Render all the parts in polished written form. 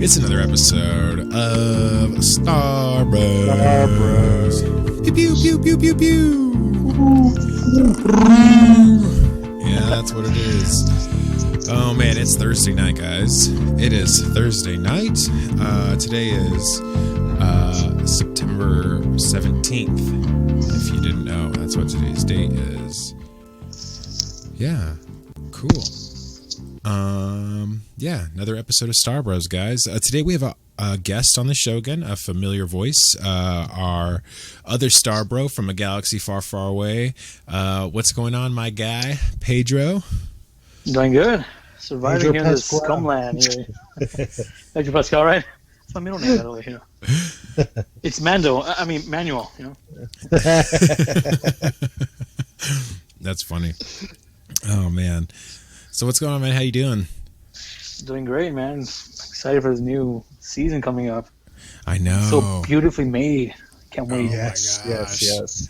It's another episode of Star Bros. Pew pew pew pew pew pew. Yeah, that's what it is. Oh man, it's Thursday night, guys. It is Thursday night. Today is September 17th. If you didn't know, that's what today's date is. Yeah, cool. Yeah, another episode of Star Bros, guys. Today we have a guest on the show again, a familiar voice, our other Star Bro from a galaxy far, far away. What's going on, my guy, Pedro? Doing good. Surviving here in this scumland here. Pedro Pascal, right? That's my middle name, by the way. You know. It's Manuel, you know. That's funny. Oh, man. So what's going on, man? How you doing? Doing great, man. Excited for this new season coming up. I know. So beautifully made. Can't wait. Yes.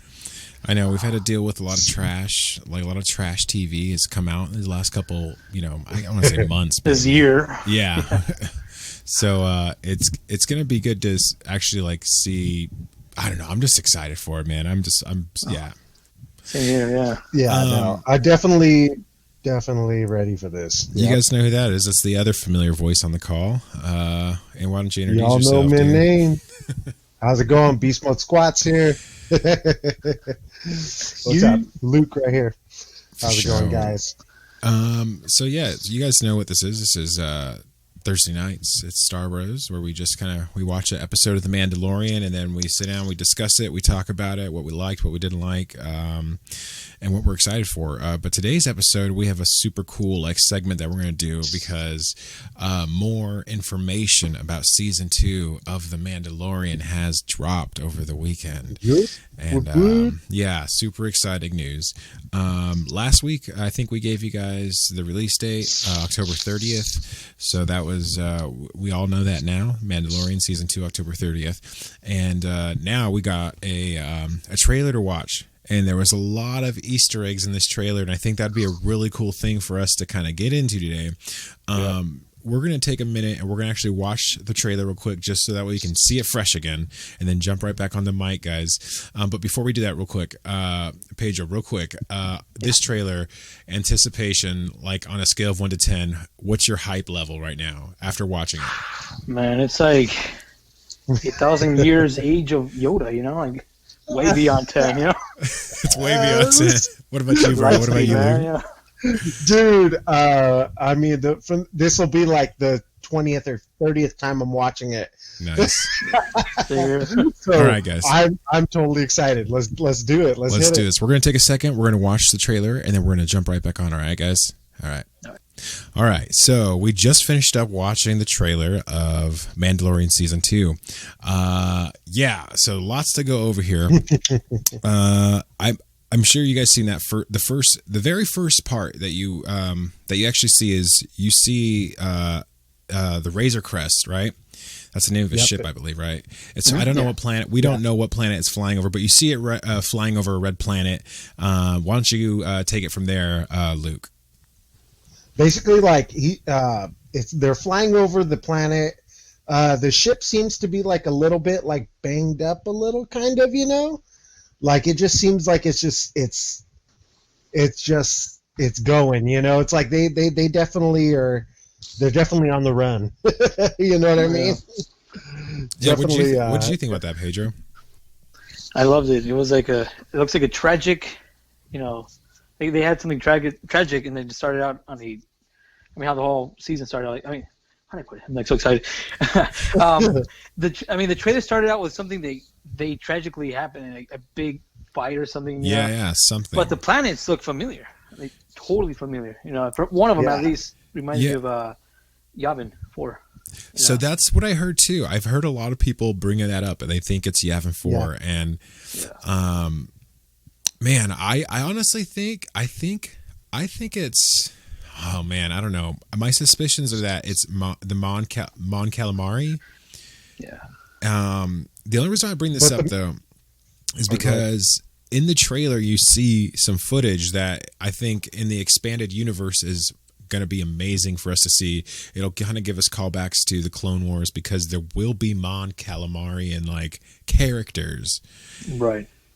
I know. We've had to deal with a lot of trash. Like a lot of trash TV has come out in the last couple, I want to say months. This year. Yeah. So it's going to be good to actually see. I don't know. I'm just excited for it, man. Yeah. Same here, yeah. Yeah, no. I definitely ready for this. You guys know who that is? It's the other familiar voice on the call. And why don't you introduce Y'all yourself? know my name. How's it going? Beastmodesquats here. What's up? Luke right here. How's it going, guys? So yeah, you guys know what this is. This is Thursday nights. It's Star Bros, where we just we watch an episode of The Mandalorian, and then we sit down, we discuss it, we talk about it, what we liked, what we didn't like, and what we're excited for. But today's episode, we have a super cool segment that we're going to do because more information about season 2 of The Mandalorian has dropped over the weekend. And yeah, super exciting news. Last week, I think we gave you guys the release date, October 30th. So that was, we all know that now, Mandalorian season 2, October 30th. And now we got a trailer to watch. And there was a lot of Easter eggs in this trailer, and I think that'd be a really cool thing for us to kind of get into today. We're going to take a minute, and we're going to actually watch the trailer real quick, just so that way you can see it fresh again, and then jump right back on the mic, guys. But before we do that real quick, Pedro, real quick, this trailer, anticipation, on a scale of 1 to 10, what's your hype level right now after watching it? Man, it's like 1,000 years age of Yoda, way beyond 10, It's way beyond 10. What about you, bro? What about you, Luke? Yeah. Dude, this will be the 20th or 30th time I'm watching it. Nice. So all right, guys. I'm totally excited. Let's do it. Let's do this. We're going to take a second. We're going to watch the trailer, and then we're going to jump right back on. All right, guys? All right. So we just finished up watching the trailer of Mandalorian season 2. Yeah. So lots to go over here. I'm sure you guys seen that the very first part that you actually see is you see the Razor Crest, right? That's the name of his ship, I believe, right? I don't know what planet. We don't know what planet it's flying over, but you see it flying over a red planet. Why don't you take it from there, Luke? Basically, they're flying over the planet. The ship seems to be a little bit banged up a little, kind of, it just seems like it's going, It's like they definitely are. They're definitely on the run. You know what I mean? Yeah. What did you think about that, Pedro? I loved it. It was it looks like a tragic, they had something tragic, and then just started out on how the whole season started out. How do I put it? I'm so excited. The trailer started out with something they tragically happened, a big fight or something. Yeah, something. But the planets look familiar, totally familiar. For one of them at least reminds me of Yavin 4. So that's what I heard too. I've heard a lot of people bringing that up, and they think it's Yavin 4. And man, I honestly think it's. Oh man, I don't know. My suspicions are that it's the Mon Calamari. Yeah. The only reason I bring this up though is because in the trailer you see some footage that I think in the expanded universe is going to be amazing for us to see. It'll kind of give us callbacks to the Clone Wars because there will be Mon Calamari like characters.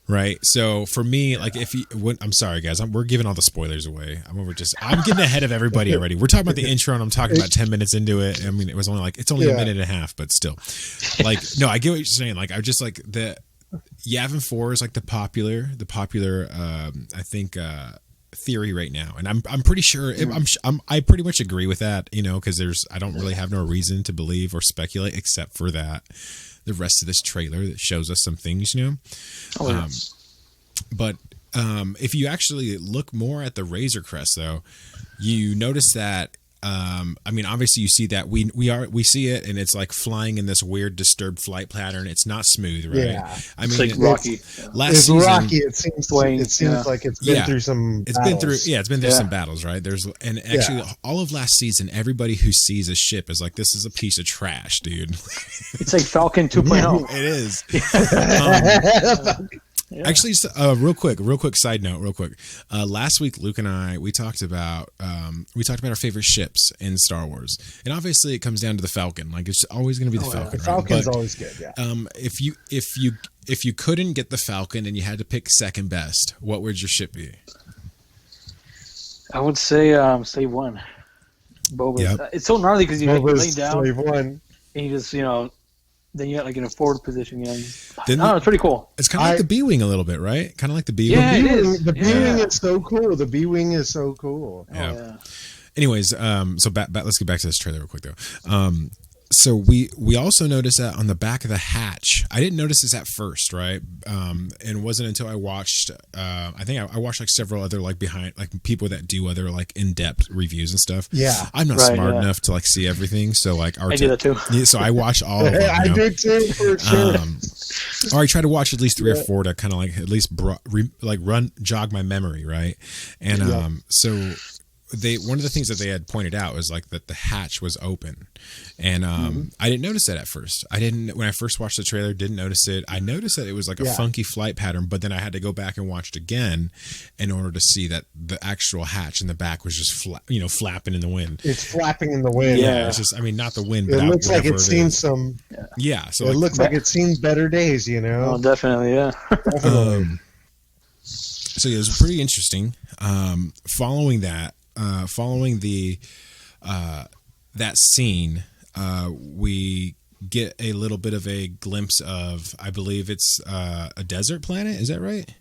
Right. So for me, like I'm sorry guys, we're giving all the spoilers away. I'm getting ahead of everybody already. We're talking about the intro and I'm talking about 10 minutes into it. I mean, it's only a minute and a half, but still, like, no, I get what you're saying. Like, I just like the Yavin 4 is like the popular, I think, theory right now. And I'm pretty sure I pretty much agree with that, cause I don't really have no reason to believe or speculate except for that. The rest of this trailer that shows us some things, But if you actually look more at the Razor Crest, though, you notice that. I mean, obviously, you see that we see it, and it's like flying in this weird, disturbed flight pattern. It's not smooth, right? Yeah. I mean, it's like rocky. Last season, rocky. It seems like it's been through some. It's been through some battles, right? Actually all of last season, everybody who sees a ship is like, this is a piece of trash, dude. It's like Falcon 2.0. It is. Actually, real quick side note, last week Luke and I we talked about our favorite ships in Star Wars, and obviously it comes down to the Falcon. Like, it's always going to be the Falcon. The Falcon's always good. Yeah. If you couldn't get the Falcon and you had to pick second best, what would your ship be? I would say Slave One. Boba's. Yep. It's so gnarly because you lay down Slave One, and you just then you got like in a forward position. It's pretty cool. It's kind of like the B-wing a little bit, right? Kind of like the B-wing. Yeah, it is. The B-wing is so cool. The B-wing is so cool. Yeah. Anyways, so let's get back to this trailer real quick though. So we also noticed that on the back of the hatch, I didn't notice this at first, right? And it wasn't until I watched, I think I watched like several other like behind, like people that do other like in-depth reviews and stuff. Yeah. I'm not smart enough to like see everything. So like I do that too. So I watched all of them. I did too, for sure. Or I try to watch at least 3 or 4 to kind of like at least jog my memory, right? And so one of the things that they had pointed out was like that the hatch was open, and I didn't notice that at first. When I first watched the trailer, didn't notice it. I noticed that it was like a funky flight pattern, but then I had to go back and watch it again in order to see that the actual hatch in the back was just flapping in the wind. It's flapping in the wind. Yeah, it's just, I mean, not the wind, but it looks like it's seen some. Yeah, so it looks like it's seen better days, Oh, definitely, yeah. Definitely. So it was pretty interesting. Following the that scene, we get a little bit of a glimpse of, I believe it's a desert planet. Is that right?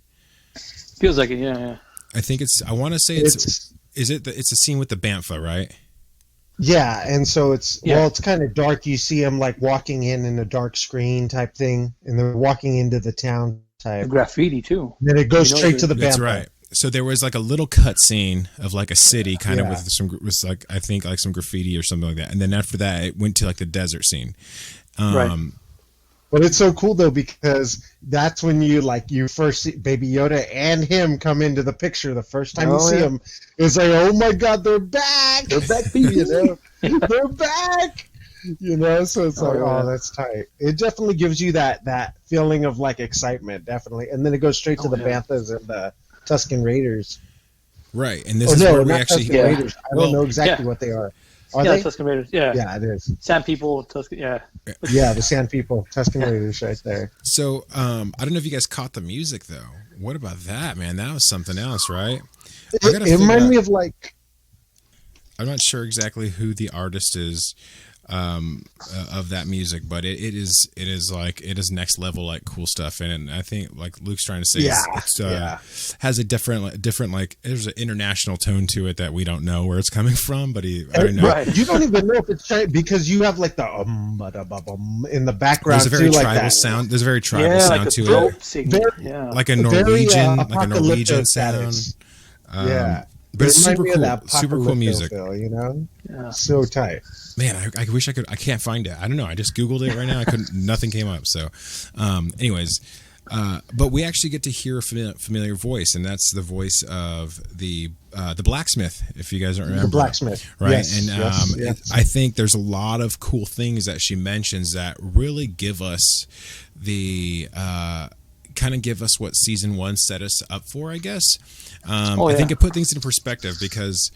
Feels like it. Yeah. I think I want to say it's a scene with the Bantha, right? Yeah, and so it's kind of dark. You see them like walking in a dark screen type thing, and they're walking into the town type. The graffiti too. Then it goes straight to the Bantha. That's right. So there was like a little cut scene of like a city kind of with like, I think like some graffiti or something like that. And then after that, it went to like the desert scene. Right. But it's so cool though, because that's when you first see Baby Yoda and him come into the picture. The first time you see them, it's like, oh my God, they're back! They're back, baby. They're back! So it's that's tight. It definitely gives you that feeling of like excitement, definitely. And then it goes straight to the Banthas and the Tusken Raiders. Right, and this is where we actually... Tusken Raiders. I don't know exactly what they are. Are they? Tusken Raiders, yeah. Yeah, it is. Sand people, Tusken, yeah. Yeah, the Sand people, Tusken Raiders right there. So, I don't know if you guys caught the music, though. What about that, man? That was something else, right? It reminded me of like... I'm not sure exactly who the artist is of that music, but it is next level, like, cool stuff. And I think, like Luke's trying to say, has a different like, there's an international tone to it that we don't know where it's coming from, but I don't know. Right. You don't even know if it's Chinese because you have like the in the background. There's a very tribal like sound. There's a very tribal sound to it. Like a Norwegian sound. But it's super cool. Super cool music. Feel, so tight. Man, I wish I could. I can't find it. I don't know. I just Googled it right now. I couldn't. Nothing came up. So, anyways, but we actually get to hear a familiar voice, and that's the voice of the blacksmith. If you guys don't remember, the blacksmith, right? Yes, and yes. I think there's a lot of cool things that she mentions that really give us the kind of give us what season 1 set us up for, I guess. I think it put things into perspective because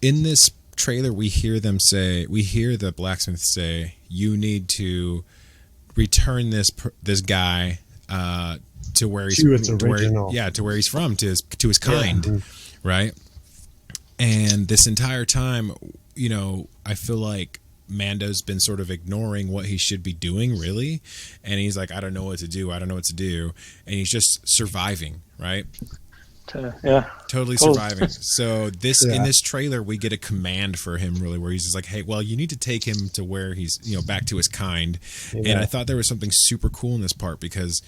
in this trailer, we hear the blacksmith say, "You need to return this guy to where he's to its original, to where he's from, to his kind, right?" And this entire time, I feel like Mando's been sort of ignoring what he should be doing, really, and he's like, I don't know what to do, and he's just surviving, right? Totally surviving. So in this trailer, we get a command for him, really, where he's just like, hey, well, you need to take him to where he's, back to his kind. And I thought there was something super cool in this part because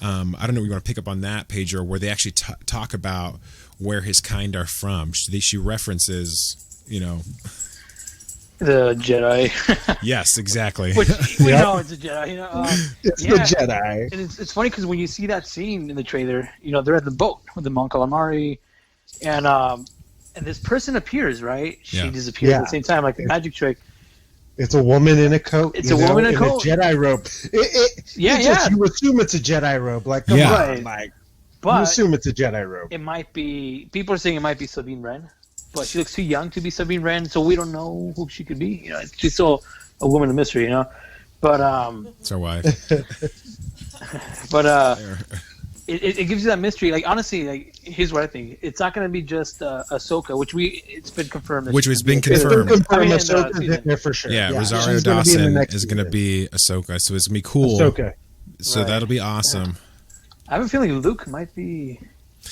I don't know if you want to pick up on that, Pedro, where they actually talk about where his kind are from. She references, the Jedi. Yes, exactly. Which we know it's a Jedi. It's the Jedi. And it's funny because when you see that scene in the trailer, they're at the boat with the Mon Calamari, and this person appears, right? She disappears at the same time, like the magic trick. It's a woman in a coat. It's a woman in a coat. A Jedi robe. You assume it's a Jedi robe. Like, come on, like, you assume it's a Jedi robe. It might be. People are saying it might be Sabine Wren. But she looks too young to be Sabine Wren, so we don't know who she could be. She's still a woman of mystery, But it's our wife. But it gives you that mystery. Like honestly, like here's what I think: it's not going to be just Ahsoka, it's been confirmed. Which has been confirmed. Ahsoka's there for sure. Yeah, Rosario Dawson is going to be Ahsoka, so it's going to be cool. Ahsoka. So that'll be awesome. Yeah. I have a feeling Luke might be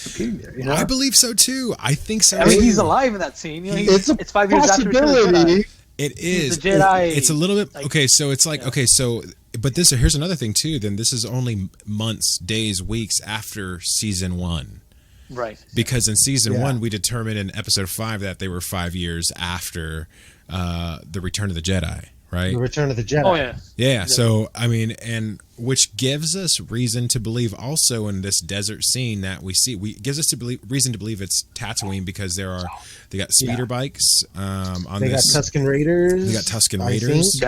appearing there. I believe so too. I think so. I mean, he's alive in that scene. It's 5 years after Return of the Jedi. It is. The Jedi. It's a little bit okay. So it's like but here's another thing too. Then this is only months, days, weeks after season 1, right? Because in season 1, we determined in episode 5 that they were 5 years after the Return of the Jedi. Right? The Return of the Jedi. Oh yeah. Yeah. So I mean, and which gives us reason to believe also in this desert scene that we see, gives us reason to believe it's Tatooine because they got speeder bikes on they this. Got Tusken Raiders. They got Tusken Raiders.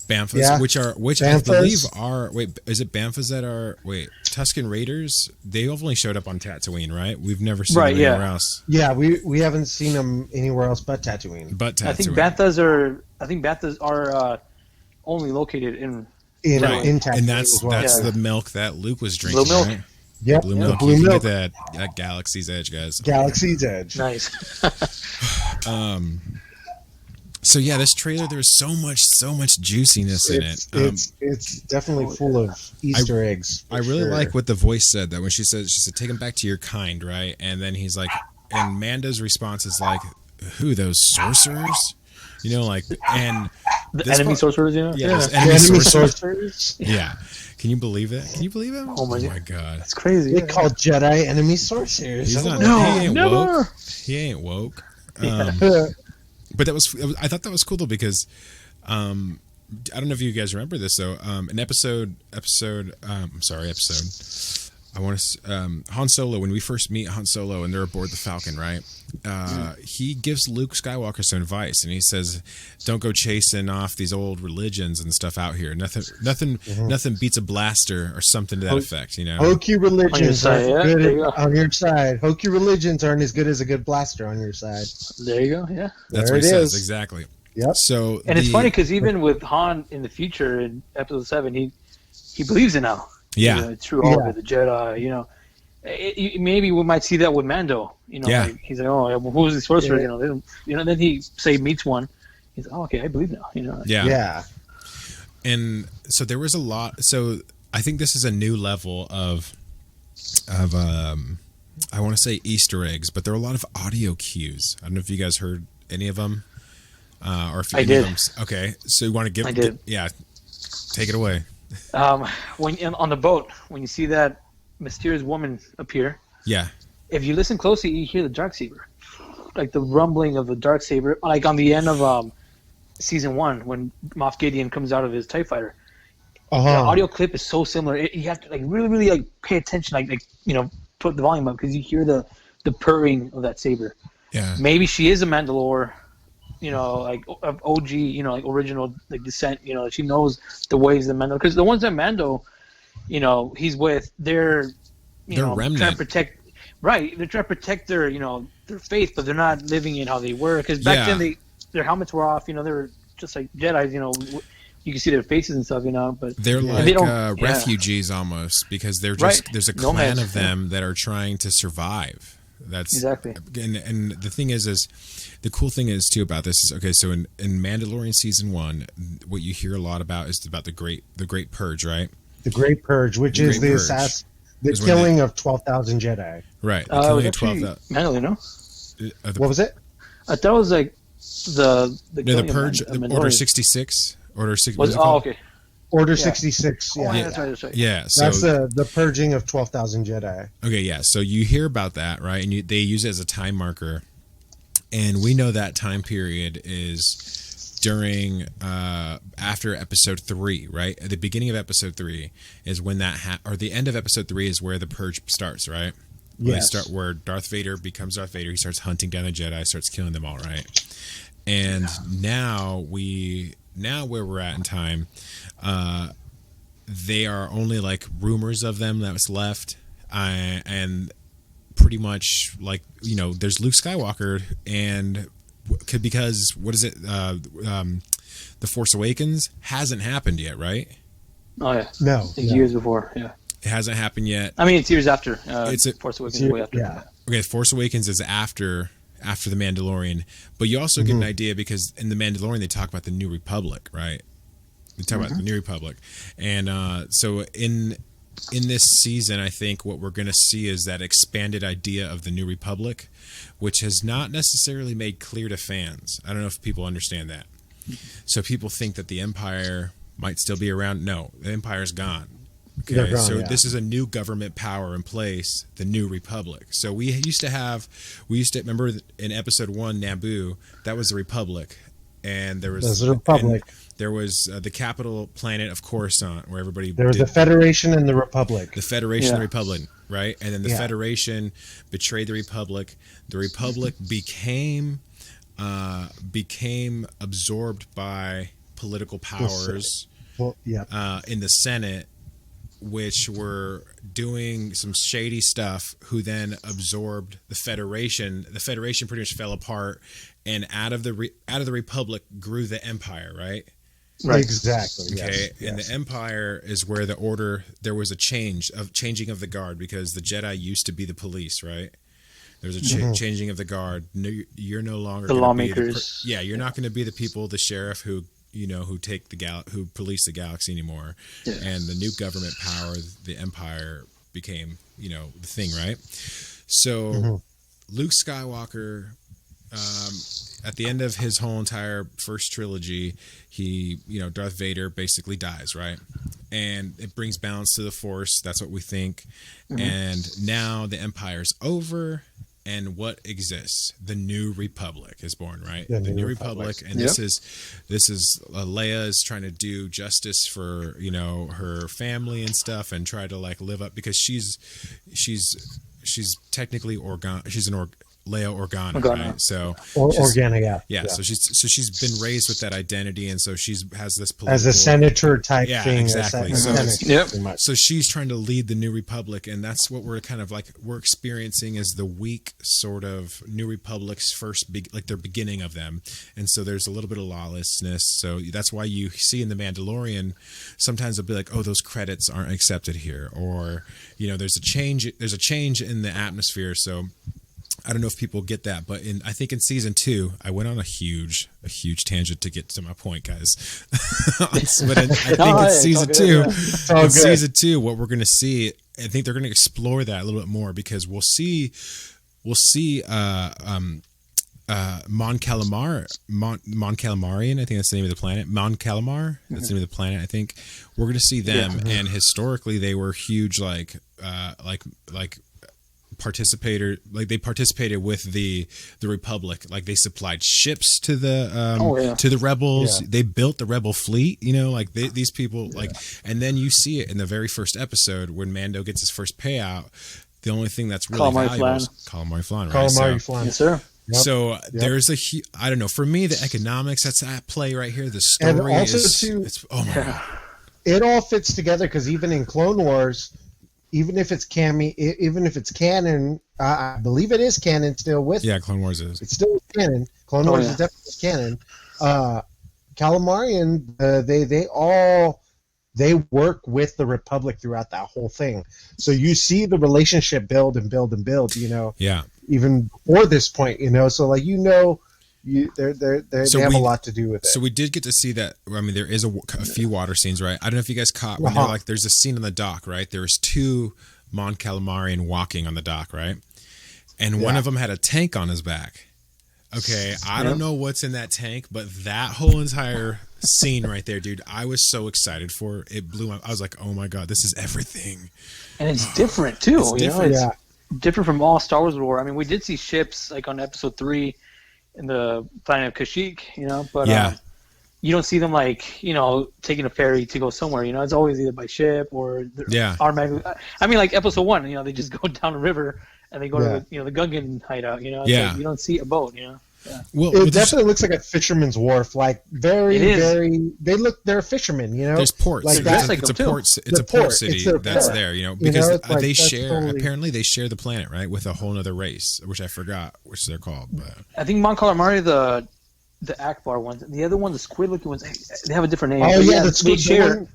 Bamfas, which I believe are is it Bamfas that are Tusken Raiders? They only showed up on Tatooine, right? We've never seen them anywhere else. Yeah, we haven't seen them anywhere else but Tatooine. I think Bamfas are only located in Tatooine, and that's the milk that Luke was drinking. Blue milk. Right? Yep, blue milk. Blue milk. Get that Galaxy's Edge, guys. Galaxy's Edge. Nice. So yeah, this trailer, there's so much juiciness in it. It's definitely full of Easter eggs. I really like what the voice said, that when she said take him back to your kind, right? And then he's like, and Mando's response is like, who, those sorcerers? And the enemy sorcerers, Yeah, enemy sorcerers. Yeah. Can you believe that? Can you believe it? Oh my God, that's crazy. They call Jedi enemy sorcerers. He's not. No, he ain't never. woke. He ain't woke. But I thought that was cool though, because I don't know if you guys remember this though. An episode. I want to Han Solo, when we first meet Han Solo and they're aboard the Falcon, right? He gives Luke Skywalker some advice, and he says, "Don't go chasing off these old religions and stuff out here. Nothing beats a blaster or something to that effect, Hokey religions aren't good on your side. Hokey religions aren't as good as a good blaster on your side. There you go. Yeah, that's what he says exactly. Yep. So, it's funny because even with Han in the future in Episode 7, he believes it now. Yeah, it's true. All of it, the Jedi. Maybe we might see that with Mando. Like, he's like, oh, well, who's the sorcerer? Then he meets one. He's like, oh, okay, I believe now. Yeah. And so there was a lot. So I think this is a new level of I want to say Easter eggs, but there are a lot of audio cues. I don't know if you guys heard any of them, or if I did. Okay, so you want to give? I did. Yeah, take it away. When on the boat, when you see that mysterious woman appear, if you listen closely, you hear the Darksaber, like the rumbling of the Darksaber, like on the end of season 1 when Moff Gideon comes out of his TIE fighter. The audio clip is so similar. You have to really, really like pay attention, like put the volume up because you hear the purring of that saber. Yeah, maybe she is a Mandalore. Like of OG, like original, like descent. She knows the ways of Mando, because the ones that Mando, he's with, they're remnant. trying to protect. Right, they're trying to protect their, their faith, but they're not living it how they were. Because back then their helmets were off. You know, they were just like Jedi. You know, you can see their faces and stuff. You know, but they're like they don't, refugees almost, because they're just there's a clan Nomads. of them that are trying to survive. That's exactly. And the thing is the cool thing is too about this is, okay, so in Mandalorian season 1, what you hear a lot about is about the great purge, right? The Great Purge, which is the killing of 12,000 Jedi. Right. The killing of 12,000. Mandalorian, no? What was it? I thought it was like the purge, Order 66. Order 6. Okay. Order 66. Yeah. That's right. Yeah. So that's the purging of 12,000 Jedi. Okay. Yeah. So you hear about that, right? And they use it as a time marker, and we know that time period is during after episode 3, right? At the beginning of episode 3 is when that or the end of episode 3 is where the purge starts, right? Yes. Where Darth Vader becomes Darth Vader. He starts hunting down the Jedi, starts killing them all, right? And now where we're at in time, they are only like rumors of them that's left, and pretty much like, you know, there's Luke Skywalker, and because what is it? The Force Awakens hasn't happened yet, right? Oh yeah, no, years before, yeah. It hasn't happened yet. I mean, it's years after. Force Awakens is way after. Yeah. Okay, Force Awakens is after the Mandalorian, but you also get an idea because in the Mandalorian they talk about the New Republic, right? They talk about the New Republic, and so in this season, I think what we're going to see is that expanded idea of the New Republic, which has not necessarily made clear to fans. I don't know if people understand that. So people think that the Empire might still be around. No, the Empire's gone. Okay, gone, so yeah. this is a new government power in place, the New Republic. So we used to remember in episode 1, Naboo, that was the Republic, and there was the Republic. There was the capital planet of Coruscant, where everybody There was the Federation and the Republic. The Federation, the Republic, right? And then the Federation betrayed the Republic. The Republic became absorbed by political powers in the Senate, which were doing some shady stuff, who then absorbed the Federation. The Federation pretty much fell apart, and out of the Republic grew the Empire, right? Right. Exactly. Okay, yes. and the Empire is where there was a changing of the guard, because the Jedi used to be the police, right? There was a changing of the guard. No, you're no longer the lawmakers. You're not going to be the people, the sheriff who take who police the galaxy anymore. Yeah. And the new government power, the Empire, became the thing, right? So Luke Skywalker, at the end of his whole entire first trilogy, Darth Vader basically dies, right? And it brings balance to the Force. That's what we think. And now the Empire's over, and what exists? The New Republic is born, right? The New Republic. And this is Leia is trying to do justice for her family and stuff, and try to like live up, because she's technically she's an Leia Organa, right? So Organa, yeah. So she's been raised with that identity, and so has this political, as a senator type thing. Exactly. So she's trying to lead the New Republic, and that's what we're kind of like we're experiencing is the weak sort of New Republic's their beginning of them, and so there's a little bit of lawlessness. So that's why you see in the Mandalorian sometimes they'll be like, oh, those credits aren't accepted here, or there's a change in the atmosphere. So I don't know if people get that, but I think in season 2, I went on a huge tangent to get to my point, guys. But I think in season 2, season 2, what we're going to see, I think they're going to explore that a little bit more, because we'll see Mon Calamarian, I think that's the name of the planet. Mon Calamar, that's the name of the planet. I think we're going to see them, and historically they were huge, they participated with the Republic, like they supplied ships to the rebels. They built the rebel fleet, these people and then you see it in the very first episode when Mando gets his first payout. The only thing that's really valuable is calamari flan, right? Calamari flan. Yes, sir. Yep. So there's I don't know, for me, the economics that's at play right here, the story and also is oh my god, it all fits together, because even in Clone Wars, even if it's canon, I believe it is canon still with. Yeah, Clone Wars is. It's still canon. Clone Wars is definitely canon. Calamarian, they work with the Republic throughout that whole thing. So you see the relationship build and build and build, Yeah. Even before this point, so like, they have a lot to do with it. So we did get to see that. I mean, there is a few water scenes, right? I don't know if you guys caught when they're like, there's a scene on the dock, right? There's two Mon Calamarian walking on the dock, right? And one of them had a tank on his back. Okay, I don't know what's in that tank, but that whole entire scene right there, dude, I was so excited for it. It blew my. I was like, oh my god, this is everything. And it's different too. It's different. It's different from all Star Wars lore. I mean, we did see ships like on Episode 3 in the planet of Kashyyyk, but you don't see them like taking a ferry to go somewhere. It's always either by ship or automatically. I mean, like Episode 1, they just go down the river and they go to the Gungan hideout. Like, you don't see a boat. Yeah. Well, it definitely looks like a fisherman's wharf. Like very. They're fishermen. There's ports. Like it's a port city that's there. Because they share. Apparently, they share the planet, right, with a whole other race, which I forgot which they're called. But I think Mon Calamari, the Akbar ones, the other one, the squid-looking ones, they have a different name. Oh yeah, the squid share.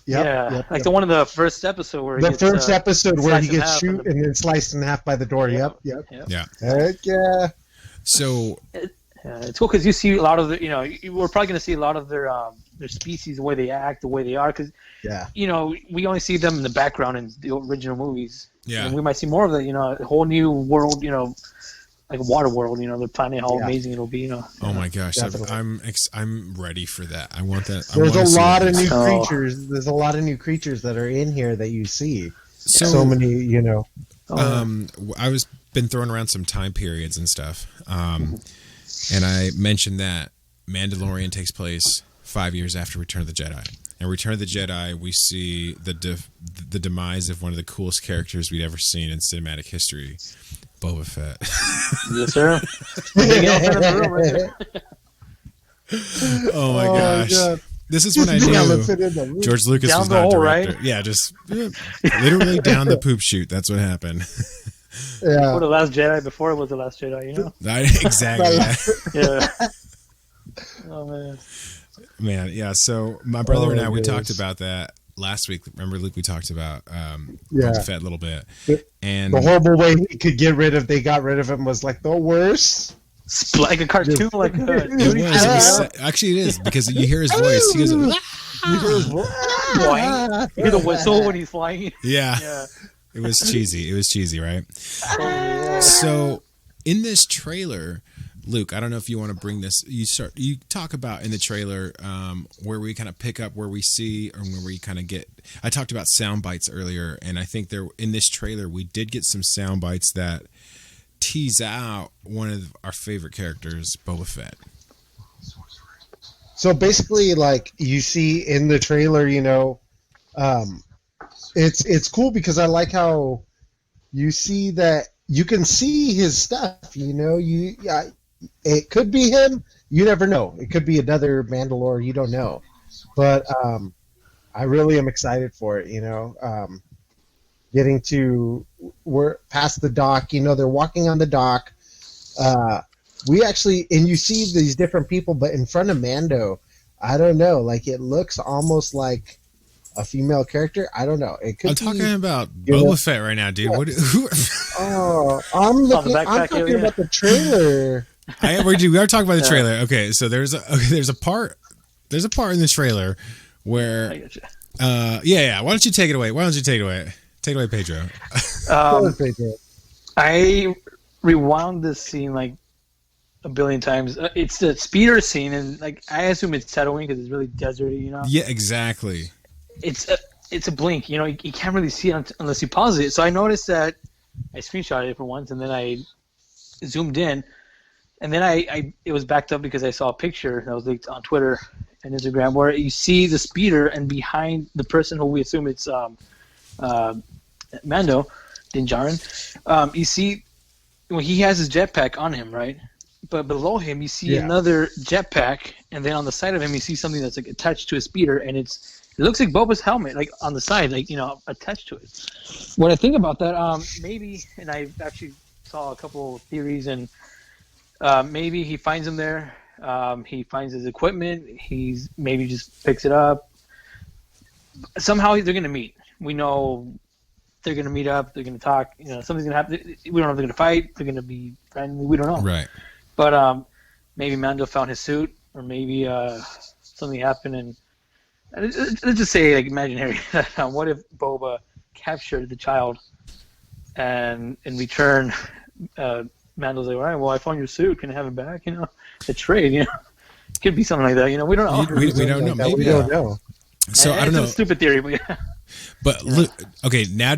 Yep. The one in the first episode where he gets shoot and then sliced in half by the door. Yep. Yeah. Heck yeah. So it's cool because you see a lot of we're probably going to see a lot of their species, the way they act, the way they are, because we only see them in the background in the original movies. Yeah, and we might see more of that. A whole new world. Like a water world. The planet, how amazing it'll be. Oh my gosh, I'm ready for that. I want that. There's a lot of new creatures. There's a lot of new creatures that are in here that you see. So many, I was been throwing around some time periods and stuff, and I mentioned that Mandalorian takes place 5 years after Return of the Jedi. And Return of the Jedi, we see the demise of one of the coolest characters we'd ever seen in cinematic history, Boba Fett. Yes, sir. Oh my gosh. God. This is when I knew George Lucas was not director. Right? Yeah, just literally down the poop chute. That's what happened. Yeah. Before the Last Jedi, before it was the Last Jedi, Exactly. Yeah. Oh man. Man, yeah. So my brother and I, we talked about that last week. Remember, Luke? We talked about Boba Fett a little bit, and the horrible way he could get rid of. They got rid of him was like the worst. Like a cartoon, like actually it is because you hear his voice. He goes, you hear the whistle when he's flying. Yeah. It was cheesy, right? So in this trailer, Luke, I don't know if you want to bring this. You talk about in the trailer where we kind of pick up where we see or where we kind of get. I talked about sound bites earlier, and I think there in this trailer we did get some sound bites that tease out one of our favorite characters, Boba Fett. So basically, like you see in the trailer, it's cool because I like how you see that you can see his stuff. It could be him. You never know. It could be another Mandalore. You don't know. But I really am excited for it. We're past the dock. They're walking on the dock. And you see these different people, but in front of Mando, I don't know. Like it looks almost like a female character. I don't know. It could. I'm talking about Boba Fett right now, dude. Yeah. I'm talking about the trailer. We are talking about the trailer. Okay, so there's a part in the trailer where Why don't you take it away? Take it away, Pedro. I rewound this scene like a billion times. It's the speeder scene, and like I assume it's Tatooine because it's really deserty, Yeah, exactly. It's a blink, you can't really see it unless you pause it. So I noticed that I screenshotted it for once, and then I zoomed in, and then it was backed up because I saw a picture that was leaked on Twitter and Instagram where you see the speeder, and behind the person who we assume it's Mando, Din Djarin, you see when he has his jetpack on him, right? But below him, you see another jetpack, and then on the side of him, you see something that's like attached to a speeder, and it's It looks like Boba's helmet, like on the side, like attached to it. What I think about that, maybe, and I actually saw a couple of theories, and maybe he finds him there. He finds his equipment. He's maybe just picks it up. Somehow they're gonna meet. We know they're gonna meet up. They're gonna talk. Something's gonna happen. We don't know if they're gonna fight. They're gonna be friendly. We don't know. Right. But maybe Mando found his suit, or maybe something happened, and let's just say, like, imaginary. What if Boba captured the child, and in return, Mando's like, all right, well, I found your suit. Can I have it back? The trade. It could be something like that. We don't know. We don't know. Maybe. We don't know. So I don't know. It's a stupid theory, but yeah. But Luke, okay, now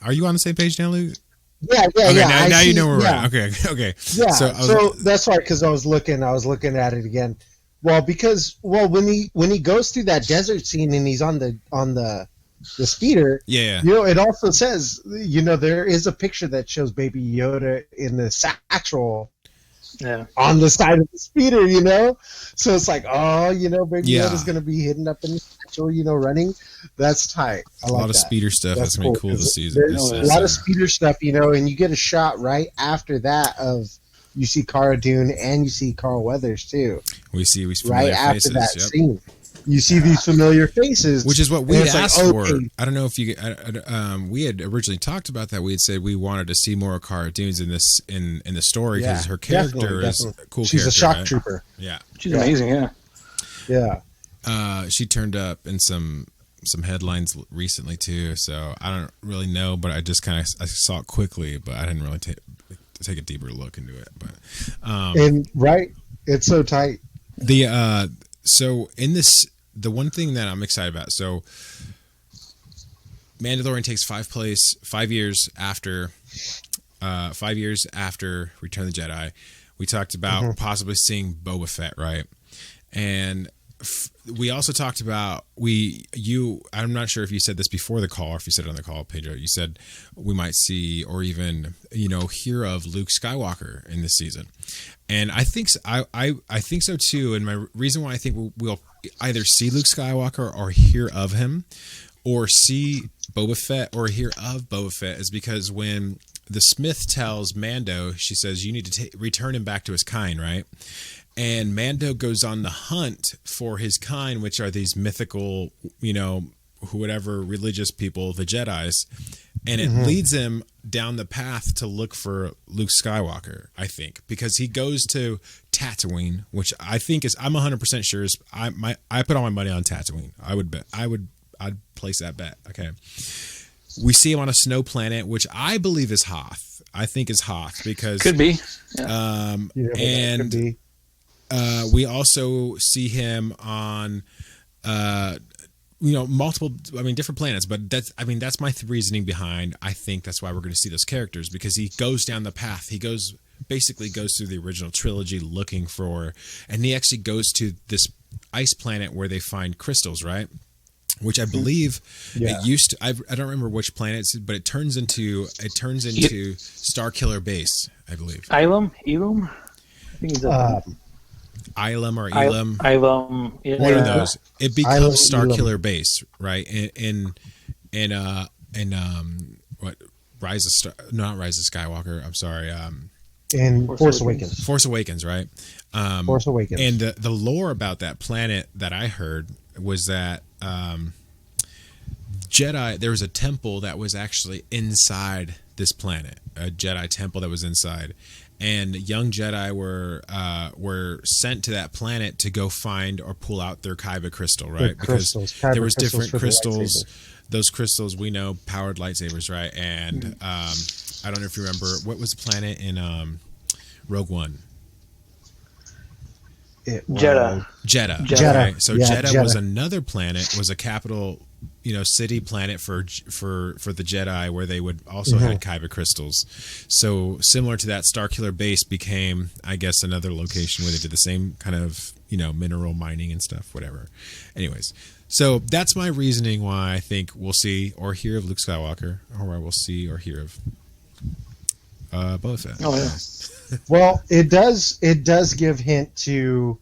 are you on the same page now, Luke? Yeah. Okay, now you know where we're at. Okay. Yeah. So that's right, because I was looking at it again. Well, when he goes through that desert scene and he's on the speeder, yeah. It also says, there is a picture that shows Baby Yoda in the satchel. Yeah. On the side of the speeder, so it's like, Baby Yoda's going to be hidden up in the satchel, running. That's tight. I like a lot of that. speeder stuff. That's going to be cool this season. There's a lot of speeder stuff, and you get a shot right after that of you see Cara Dune and you see Carl Weathers too. We see right after faces. that Yep. scene. You see these familiar faces, which is what we asked for. Okay. I don't know if we had originally talked about that. We had said we wanted to see more of Cara Dune's in the story because her character is a cool. She's character, a shock right? trooper. Yeah, she's amazing. Yeah. She turned up in some headlines recently too. So I don't really know, but I just I saw it quickly, but I didn't really take a deeper look into it. But it's so tight. So in this. The one thing that I'm excited about, so Mandalorian takes 5 years after Return of the Jedi. We talked about possibly seeing Boba Fett, right? And we also talked about I'm not sure if you said this before the call or if you said it on the call, Pedro. You said we might see or even hear of Luke Skywalker in this season, and I think so, I think so too. And my reason why I think we'll either see Luke Skywalker or hear of him, or see Boba Fett or hear of Boba Fett is because when the Smith tells Mando, she says you need to return him back to his kind, right? And Mando goes on the hunt for his kind, which are these mythical, whatever religious people, the Jedis, and it leads him down the path to look for Luke Skywalker, I think, because he goes to Tatooine, which I think I'm 100% sure is I put all my money on Tatooine. I'd place that bet. Okay. We see him on a snow planet, which I believe is Hoth. I think is Hoth because could be. Yeah. And could be. We also see him on multiple different planets, but that's my reasoning behind I think that's why we're going to see those characters, because he goes down the path. He basically goes through the original trilogy looking for, and he actually goes to this ice planet where they find crystals, right? Which I believe it used to. I don't remember which planet it's, but it turns into Starkiller Base, I believe. Elam. I think it's Ilum or Elam. Ilum. Yeah. One of those. It becomes Starkiller Base, right? In what Rise of not Rise of Skywalker. I'm sorry. In Force Awakens. Force Awakens, right? Force Awakens. And the lore about that planet that I heard was that Jedi. There was a temple that was actually inside this planet, a Jedi temple that was inside. And young Jedi were sent to that planet to go find or pull out their Kyber crystal, right? Because there was different crystals. Those crystals we know powered lightsabers, right? And I don't know if you remember what was the planet in Rogue One. Jeddah. Right? So Yeah, Jeddah was another planet, was a capital, city planet for the Jedi, where they would also had Kyber crystals. So similar to that, Starkiller Base became, I guess, another location where they did the same kind of mineral mining and stuff, whatever. Anyways, so that's my reasoning why I think we'll see or hear of Luke Skywalker, or we'll see or hear of Boba Fett. Oh yeah. Well, it does give hint to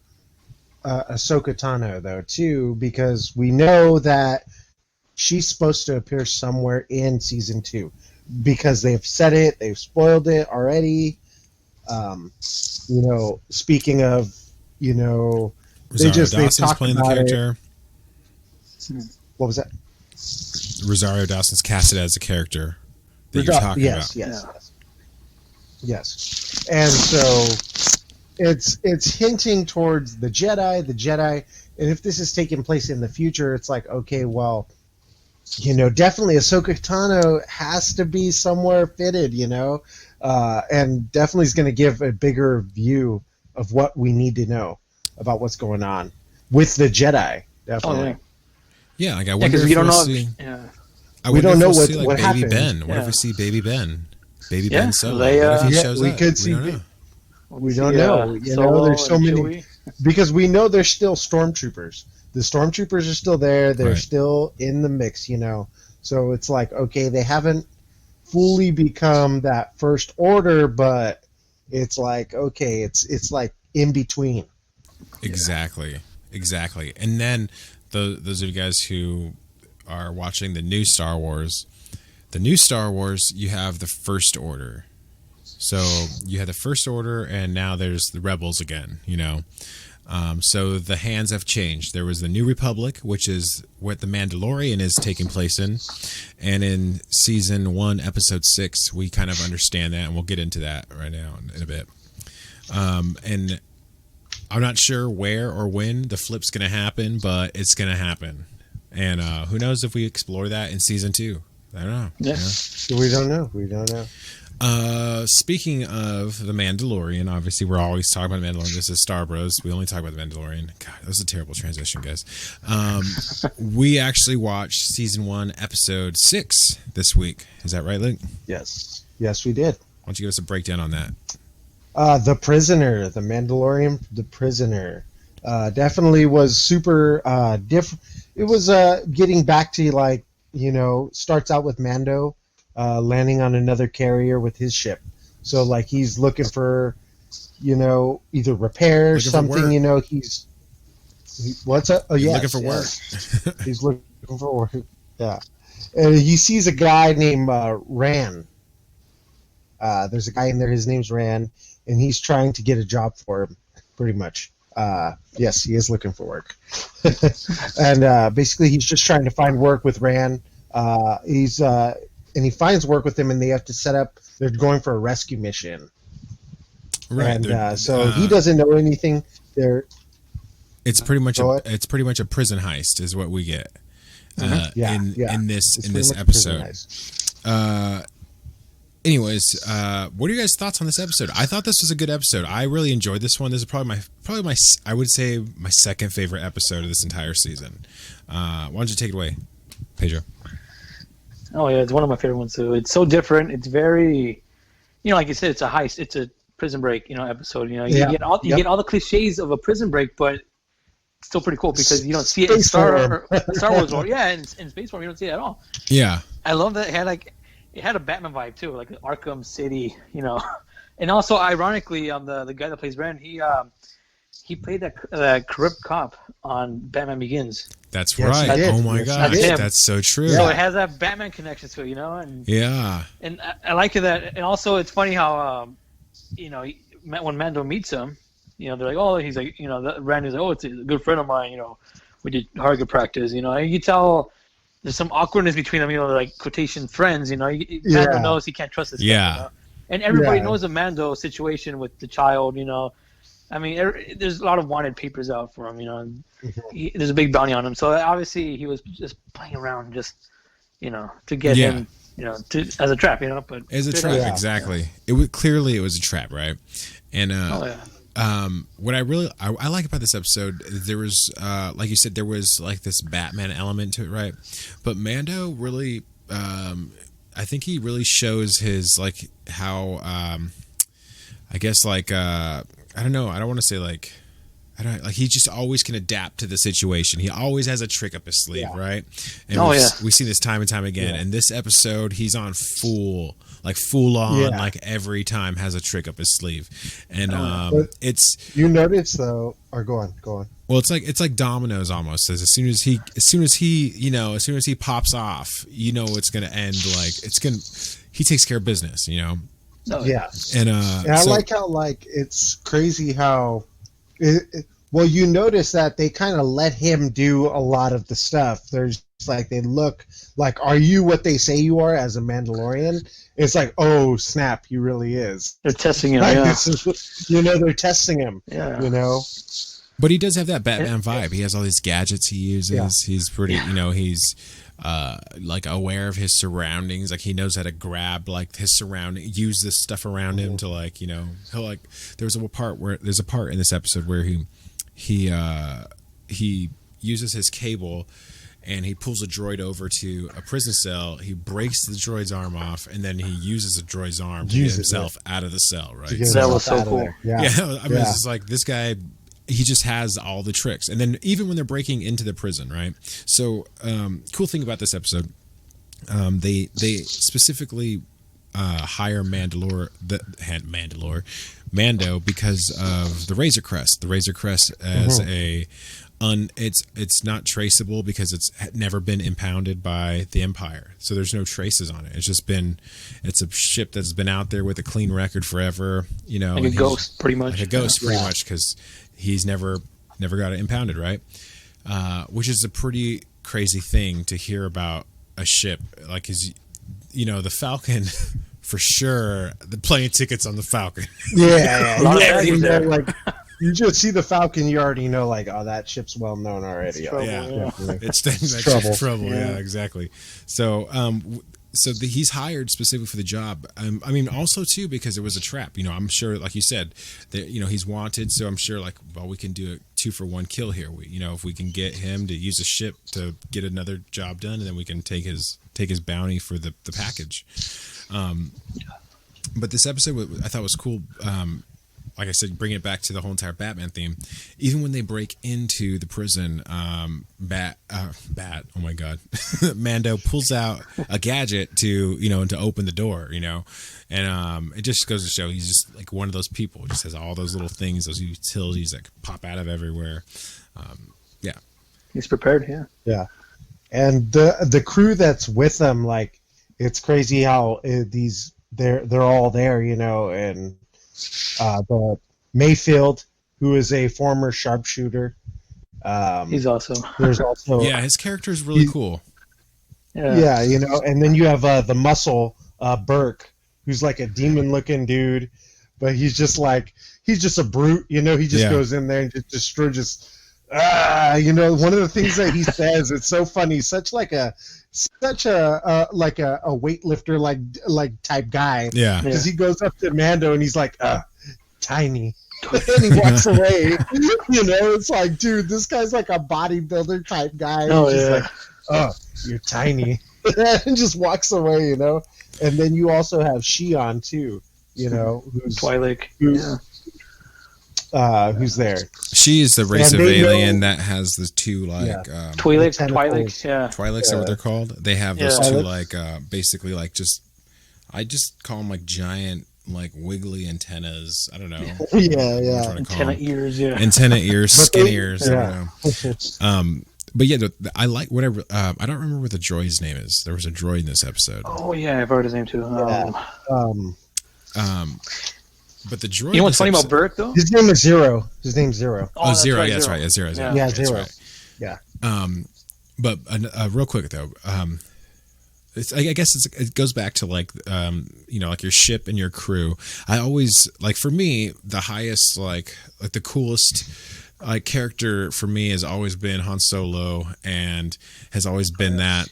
Ahsoka Tano though too, because we know that she's supposed to appear somewhere in season 2, because they've said it, they've spoiled it already. Speaking of, Rosario Dawson's talked playing the about character. What was that? Rosario Dawson's casted as a character that you're talking about. Yes. And so it's hinting towards the Jedi, and if this is taking place in the future, it's like, okay, well, definitely Ahsoka Tano has to be somewhere fitted, and definitely is going to give a bigger view of what we need to know about what's going on with the Jedi. Definitely. Oh, yeah. Yeah, like I wonder if we don't we'll know. see. We don't know see, like, what Baby happened. Ben. What if Yeah. we see Baby Ben? Baby Yeah, Ben Solo. Leia. What if he Yeah, shows we up? could see don't know. We don't know. There's so many. Because we know there's still stormtroopers. The stormtroopers are still there. They're Right. still in the mix, So it's like, okay, they haven't fully become that first order, but it's like, okay, it's like in between. Exactly. And then those of you guys who are watching the new Star Wars, you have the First Order. So you had the First Order, and now there's the Rebels again, So the hands have changed. There was the New Republic, which is what the Mandalorian is taking place in. And in season 1, episode 6, we kind of understand that, and we'll get into that right now in a bit. And I'm not sure where or when the flip's going to happen, but it's going to happen. And who knows if we explore that in season 2. I don't know. Yeah. We don't know. Speaking of the Mandalorian, obviously we're always talking about the Mandalorian. This is Star Bros. We only talk about the Mandalorian. God, that was a terrible transition, guys. We actually watched season 1, episode 6 this week. Is that right, Luke? Yes, we did. Why don't you give us a breakdown on that? The Prisoner, the Mandalorian, the Prisoner, definitely was super different. It was getting back to starts out with Mando landing on another carrier with his ship. So he's looking for, either repairs, something. What's up? Oh, yeah, looking for work. He's looking for work. Yeah, and he sees a guy named Ran. There's a guy in there. His name's Ran, and he's trying to get a job for him, pretty much. Yes, he is looking for work, and basically he's just trying to find work with Ran. And he finds work with him, and they have to set up. They're going for a rescue mission, Right. and so he doesn't know anything. It's pretty much a prison heist, is what we get in this episode. Anyways, what are you guys' thoughts on this episode? I thought this was a good episode. I really enjoyed this one. This is probably my I would say my second favorite episode of this entire season. Why don't you take it away, Pedro? Oh yeah, it's one of my favorite ones too. It's so different. It's very, like you said, it's a heist. It's a prison break, episode. You get all the cliches of a prison break, but it's still pretty cool because you don't see it in Star Wars or in Space Form. You don't see it at all. Yeah, I love that it had a Batman vibe too, like Arkham City, And also, ironically, the guy that plays Ren, he played that corrupt cop on Batman Begins. That's Yes, right. he did. Oh my Yes, gosh, he did. that's so true. So it has that Batman connection to it, And Yeah. and I like that. And also, it's funny how when Mando meets him, they're like, oh, he's like, Randy's like, oh, it's a good friend of mine. We did Harga practice. You can tell there's some awkwardness between them. They're like quotation friends. Mando knows he can't trust this guy. And everybody knows the Mando situation with the child. I mean, there's a lot of wanted papers out for him. There's a big bounty on him. So obviously he was just playing around, just to get him, as a trap. But as a trap, exactly. It was a trap, right? And what I like about this episode, there was like you said, there was like this Batman element to it, right? But Mando really, I think he really shows his like how I guess like I don't know. I don't want to say like he just always can adapt to the situation. He always has a trick up his sleeve, right? And we see this time and time again. And this episode, he's on full on, like every time has a trick up his sleeve. And it's you notice though, or go on. Well, it's like dominoes almost. As soon as he pops off, it's going to end like he takes care of business, No, Yeah. And I like how it's crazy how well, you notice that they kind of let him do a lot of the stuff. There's like they look like, are you what they say you are as a Mandalorian? It's like, oh snap, he really is. they're testing him. Like, Yeah, they're testing him. yeah. But he does have that Batman vibe. He has all these gadgets he uses. Yeah. He's pretty, he's like aware of his surroundings. Like he knows how to grab like his surrounding, use this stuff around him to like, he'll like. There's a part in this episode where he uses his cable and he pulls a droid over to a prison cell. He breaks the droid's arm off, and then he uses the droid's arm to get himself out of the cell. Right? That was so cool. Yeah. I mean, it's just like this guy. He just has all the tricks. And then even when they're breaking into the prison, right? So, cool thing about this episode, they specifically hire Mando because of the Razor Crest. The Razor Crest as it's not traceable because it's never been impounded by the Empire. So there's no traces on it. It's a ship that's been out there with a clean record forever, Like a ghost, pretty much. Like a ghost, pretty much, because he's never got it impounded, right? Which is a pretty crazy thing to hear about a ship. Like, the Falcon, for sure, the plane tickets on the Falcon. Yeah. A lot of baddies there. Like, you just see the Falcon, you already know, like, oh, that ship's well known already. Trouble, Yeah. It's trouble. trouble. Yeah, exactly. So, he's hired specifically for the job. I mean, also too because it was a trap. I'm sure, like you said, that he's wanted. So I'm sure, like, well, we can do a 2-for-1 kill here. If we can get him to use a ship to get another job done, and then we can take his bounty for the package. But this episode I thought was cool. Like I said, bring it back to the whole entire Batman theme. Even when they break into the prison, oh my God, Mando pulls out a gadget to open the door, and it just goes to show he's just like one of those people. He just has all those little things, those utilities that pop out of everywhere. Yeah, He's prepared. Yeah, and the crew that's with them, like, it's crazy how they're all there, and. The Mayfield, who is a former sharpshooter. He's awesome. There's also his character is really cool. Yeah, and then you have the muscle Burke, who's like a demon-looking dude, but he's just a brute. He just goes in there and just destroys. One of the things that he says, it's so funny. Such a weightlifter like type guy. Yeah. Because he goes up to Mando and he's like, tiny. And he walks away. It's like, dude, this guy's like a bodybuilder type guy. Oh, He's just yeah. like, oh, you're tiny. And just walks away, And then you also have Shion too, who's Twi'lek. Who's there. She is the race of alien that has the two Twi'leks, yeah. Twi'leks, is that what they're called? They have those two basically I just call them like giant wiggly antennas. I don't know. Yeah. Antenna ears, yeah. Antenna ears, skin ears. I don't know. But yeah, I like whatever. I don't remember what the droid's name is. There was a droid in this episode. Oh yeah, I've heard his name too. But the droid. You know what's funny about Burke though? His name is Zero. His name's Zero. Oh, Zero. right, Yeah, that's Zero. right. Yeah, Zero. Yeah. Yeah, That's Zero. right. Yeah. But real quick though, I guess it goes back to like your ship and your crew. I always for me the highest like the coolest character for me has always been Han Solo, and has always been that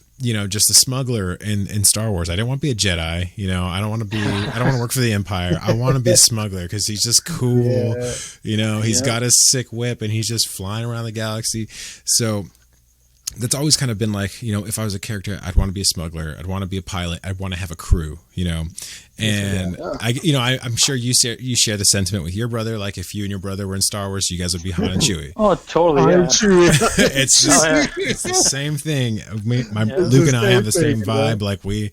just a smuggler in Star Wars. I don't want to be a Jedi. I don't want to work for the Empire. I want to be a smuggler because he's just cool. He's got a sick whip and he's just flying around the galaxy. So that's always kind of been if I was a character, I'd want to be a smuggler. I'd want to be a pilot. I'd want to have a crew, and I'm sure you share the sentiment with your brother. Like if you and your brother were in Star Wars, you guys would be Han and Chewie. Oh, totally. Yeah. It's just, it's the same thing. Luke and I have the same vibe. Like we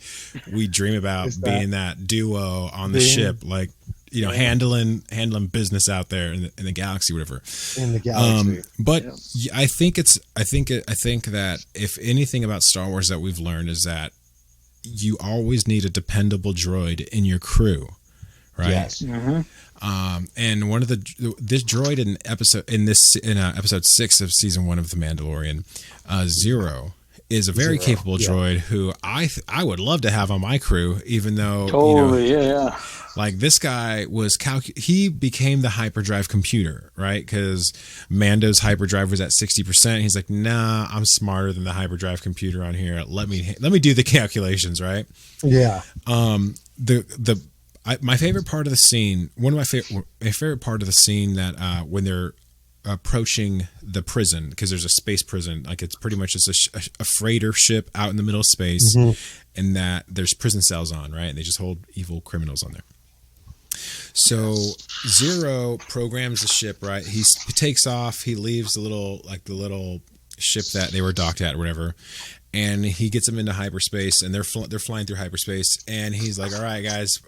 dream about being that duo on the ship. Like, handling business out there in the galaxy, whatever. In the galaxy. But I think that if anything about Star Wars that we've learned is that you always need a dependable droid in your crew, right? Yes. Mm-hmm. And one of this droid in episode 6 of season 1 of The Mandalorian, Zero, is a very capable droid who I would love to have on my crew, even though like this guy was he became the hyperdrive computer, right? Because Mando's hyperdrive was at 60%. He's like, nah, I'm smarter than the hyperdrive computer on here. Let me do the calculations, right? Yeah. My favorite part of the scene, my favorite part of the scene that when they're approaching the prison, because there's a space prison, like it's pretty much just a freighter ship out in the middle of space, and that there's prison cells on, right? And they just hold evil criminals on there. So Zero programs the ship, right? He takes off, he leaves the little ship that they were docked at or whatever, and he gets them into hyperspace, and they're flying through hyperspace, and he's like, all right guys,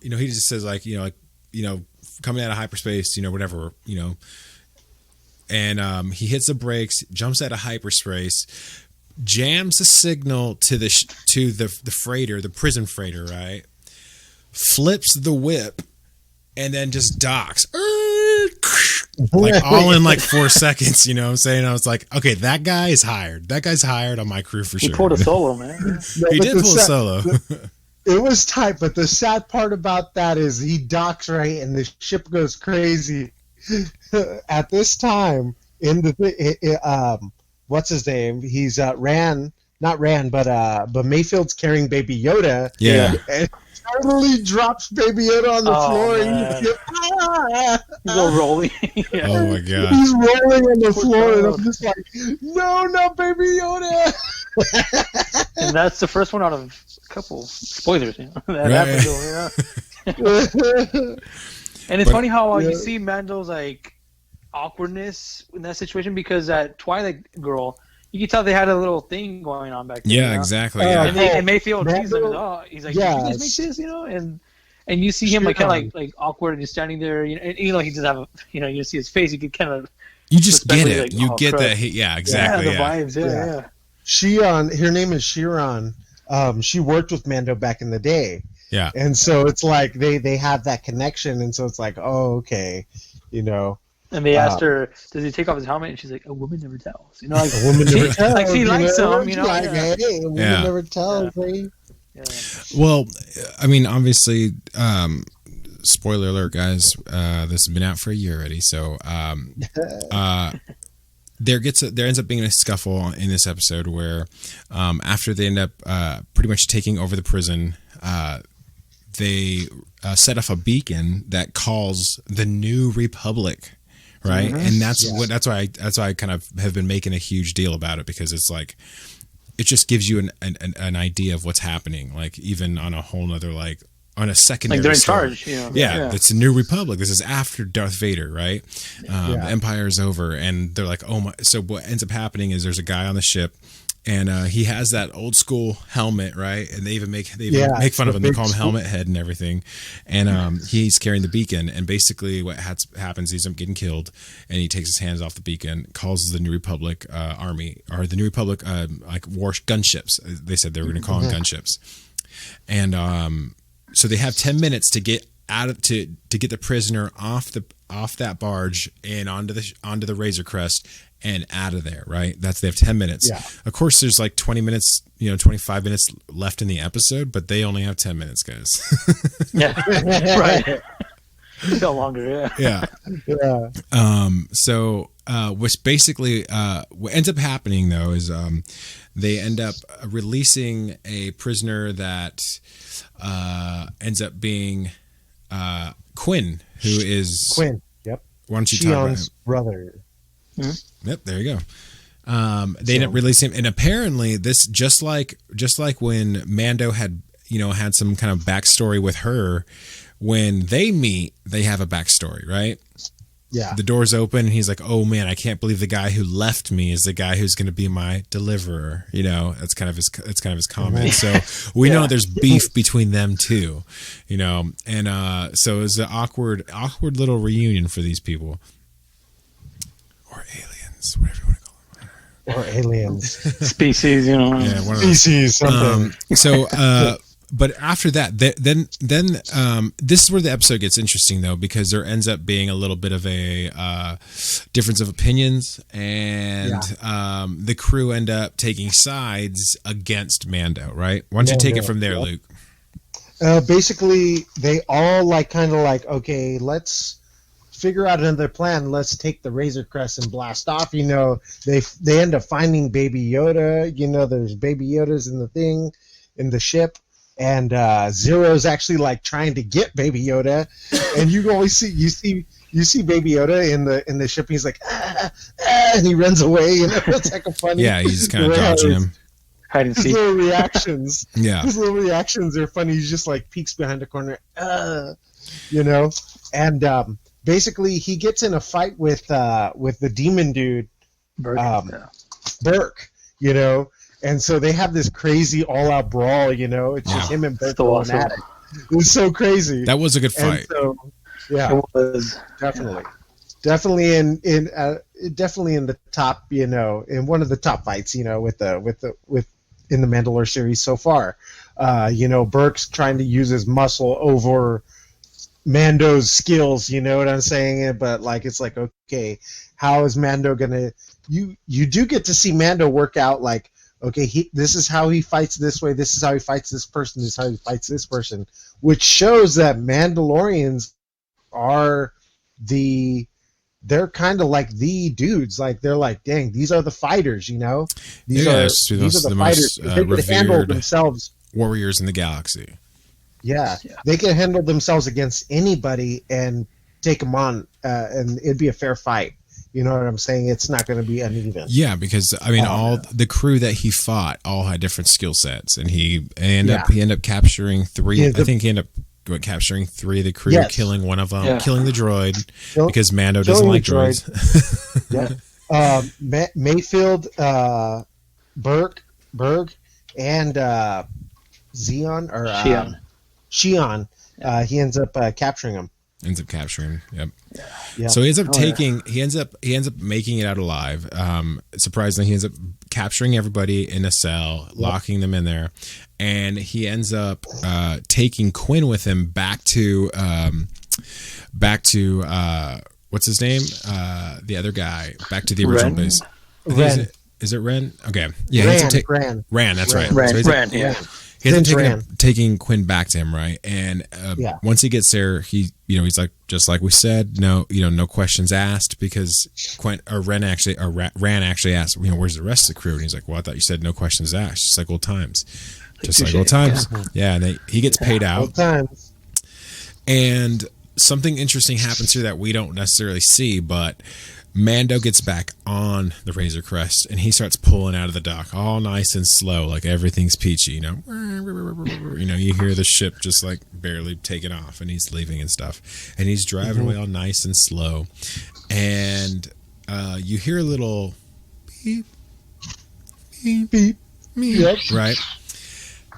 he just says coming out of hyperspace, whatever, and he hits the brakes, jumps out of hyperspace, jams the signal to the freighter, the prison freighter, right? Flips the whip, and then just docks. Like all in like 4 seconds, you know what I'm saying? I was like, okay, that guy is hired. That guy's hired on my crew for sure. He pulled a solo, man. He did pull a solo. It was tight, but the sad part about that is he docks, right, and the ship goes crazy. At this time, in the what's his name? He's not Ran, but Mayfield's carrying Baby Yoda. Yeah. And totally drops Baby Yoda on the floor, and he's all rolling. Oh my god. He's rolling on the floor, and I'm just like, no, not Baby Yoda. And that's the first one out of a couple spoilers, that happened. And it's funny how you see Mando's like awkwardness in that situation, because that Twilight girl, you can tell they had a little thing going on back there. Yeah, exactly. Yeah. And Mayfield teased him. He's like, "Did you guys make this?" And you see him like kind of like awkward, and he's standing there. And he just have you see his face. You could kind of just get it. Like, you get that. Yeah, exactly. The vibes. Yeah. Shion, her name is Shiron. She worked with Mando back in the day. Yeah. And so it's like they have that connection, and so it's like, oh, okay, And they asked her, "Does he take off his helmet?" And she's like, "A woman never tells." Like a woman never tells. Like she likes him, Like, hey, a woman never tells. Yeah. Well, I mean, obviously, spoiler alert, guys. This has been out for a year already, so there ends up being a scuffle in this episode where, after they end up pretty much taking over the prison, they set off a beacon that calls the New Republic. Right. Mm-hmm. And that's why I kind of have been making a huge deal about it, because it's like, it just gives you an idea of what's happening. Like even on a whole nother, like on a secondary, like they're in story. charge. Yeah. It's a New Republic. This is after Darth Vader. Right. The Empire is over, and they're like, oh my. So what ends up happening is there's a guy on the ship, and he has that old school helmet, right? And they even make fun of him. They call him Helmet Head and everything. And he's carrying the beacon. And basically, what happens, he's getting killed, and he takes his hands off the beacon, calls the New Republic army, or the New Republic like war gunships. They said they were going to call them gunships. And so they have 10 minutes to get to get the prisoner off that barge and onto the Razor Crest and out of there, right? They have 10 minutes. Yeah. Of course, there's like 20 minutes, 25 minutes left in the episode, but they only have 10 minutes, guys. Yeah, right. No longer, yeah. So, which basically, what ends up happening though is they end up releasing a prisoner that ends up being Quinn, who is Quinn. Yep. Why don't you talk about him? Brother. Mm-hmm. Yep, there you go. They ended up releasing him, and apparently this just like when Mando had had some kind of backstory with her. When they meet, they have a backstory, right? Yeah. The door's open, and he's like, "Oh man, I can't believe the guy who left me is the guy who's going to be my deliverer." You know, that's kind of his comment. So we know there's beef between them too, you know, and so it's an awkward little reunion for these people, or aliens, whatever you want to call them. Or aliens. Species, you know. Yeah, one of those. Species, something. But after that, then this is where the episode gets interesting, though, because there ends up being a little bit of a difference of opinions, and the crew end up taking sides against Mando, right? Why don't you take it from there, Luke? Basically, they all okay, let's figure out another plan. Let's take the Razor Crest and blast off. You know, they end up finding Baby Yoda. You know, there's Baby Yodas in the ship. And Zero's actually like trying to get Baby Yoda, and you always see Baby Yoda in the ship. And he's like, and he runs away. You know, it's like a funny. Yeah, he's kind of dodging him. His little reactions. Yeah, his little reactions are funny. He's just like peeks behind the corner, you know. And basically, he gets in a fight with the demon dude, Burke. You know. And so they have this crazy all-out brawl, you know. It's just him and Burke going at it. It was so crazy. That was a good fight. And so, yeah, it was definitely in the top, you know, in one of the top fights, you know, with in the Mandalore series so far. You know, Burke's trying to use his muscle over Mando's skills. You know what I'm saying? But like, it's like, okay, how is Mando gonna? You do get to see Mando work out like. Okay, this is how he fights this way. This is how he fights this person. This is how he fights this person, which shows that Mandalorians are they're kind of like the dudes. Like they're like, dang, these are the fighters. You know, these are the fighters. They can handle themselves. Warriors in the galaxy. Yeah, they can handle themselves against anybody and take them on, and it'd be a fair fight. You know what I'm saying? It's not going to be uneven. Yeah, because I mean, the crew that he fought all had different skill sets, and he ended up capturing 3. I think he ended up capturing 3 of the crew, killing one of them, killing the droid because Mando doesn't like droids. Mayfield, Berg, and Xion. He ends up capturing him. Ends up capturing him. Yep. So he ends up he ends up making it out alive. Surprisingly, he ends up capturing everybody in a cell, locking them in there, and he ends up taking Quinn with him back to what's his name? The other guy, back to the original base. Ren. Is it Ren? Okay. Yeah. Ran. That's right. Ran. Yeah. He ends up taking Quinn back to him, right? And once he gets there, he's like, just like we said, no questions asked, because Ran actually asked, where's the rest of the crew? And he's like, well, I thought you said no questions asked. Just like old times. Yeah. And he gets paid out. Old times. And something interesting happens here that we don't necessarily see, but Mando gets back on the Razor Crest, and he starts pulling out of the dock, all nice and slow, like everything's peachy, you know. You hear the ship just like barely taking off, and he's leaving and stuff, and he's driving away all nice and slow, and you hear a little beep, beep, beep, beep, right?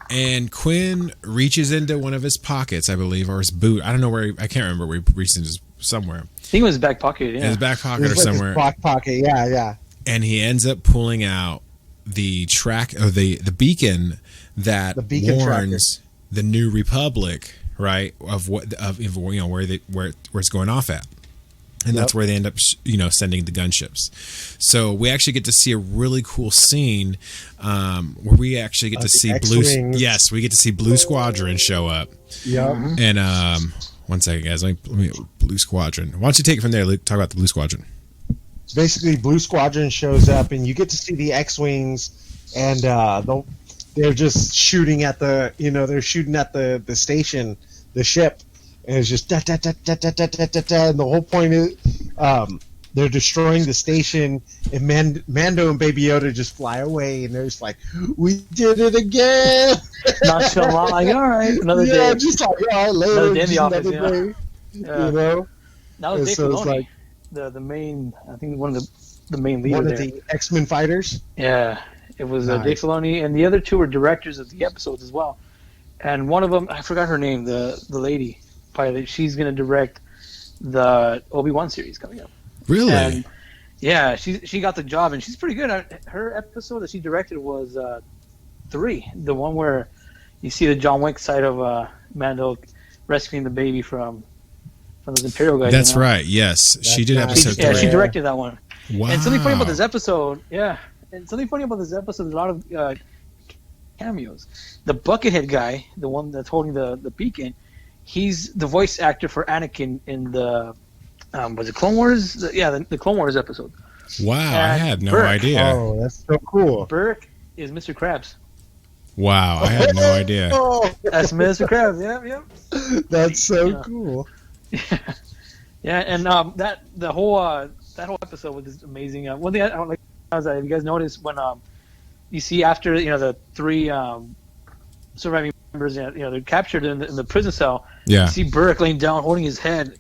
And Quinn reaches into one of his pockets, I believe, or his boot. I don't know where. I can't remember where he reached into somewhere. I think it was his back pocket. Yeah, in his back pocket or somewhere. His back pocket. Yeah. And he ends up pulling out the the beacon that warns the New Republic, right, of where it's going off at. And that's where they end up, sending the gunships. So we actually get to see a really cool scene where we actually get to see we get to see Blue Squadron show up. Yeah. And one second, guys. Let me Blue Squadron. Why don't you take it from there, Luke? Talk about the Blue Squadron. Basically, Blue Squadron shows up, and you get to see the X-wings, and they're just shooting at the station, the ship. And it's just da da da da da da da da da, and the whole point is they're destroying the station, and Mando and Baby Yoda just fly away, and they're just like, "We did it again!" Nonchalant, like, all right, another day. Yeah, just like, all right, later, another day in the office, day. Yeah. You know, that was day for Filoni. the main. I think one of the main leader One of there. the X-Men fighters. Yeah, it was Nice. Dave Filoni, and the other two were directors of the episodes as well. And one of them, I forgot her name, the lady pilot. She's gonna direct the Obi-Wan series coming up. Really? And yeah, she got the job, and she's pretty good. Her episode that she directed was 3, the one where you see the John Wick side of Mando rescuing the baby from those Imperial guys. That's you know? right. Yes, she did That's episode Yeah, 3. she directed that one. Wow. And something funny about this episode, there's a lot of cameos. The Buckethead guy, the one that's holding the beacon, he's the voice actor for Anakin in the was it Clone Wars? The Clone Wars episode. Wow, I And had no Burke. idea. Oh, that's so cool. Burke is Mr. Krabs. Wow, I had no idea. Oh, That's Mr. Krabs. Yep. that's so Yeah. cool. Yeah, and that whole episode was just amazing. One thing I don't like is that if you guys notice when you see after the 3 surviving members, they're captured in the prison cell. Yeah. You see Burke laying down, holding his head.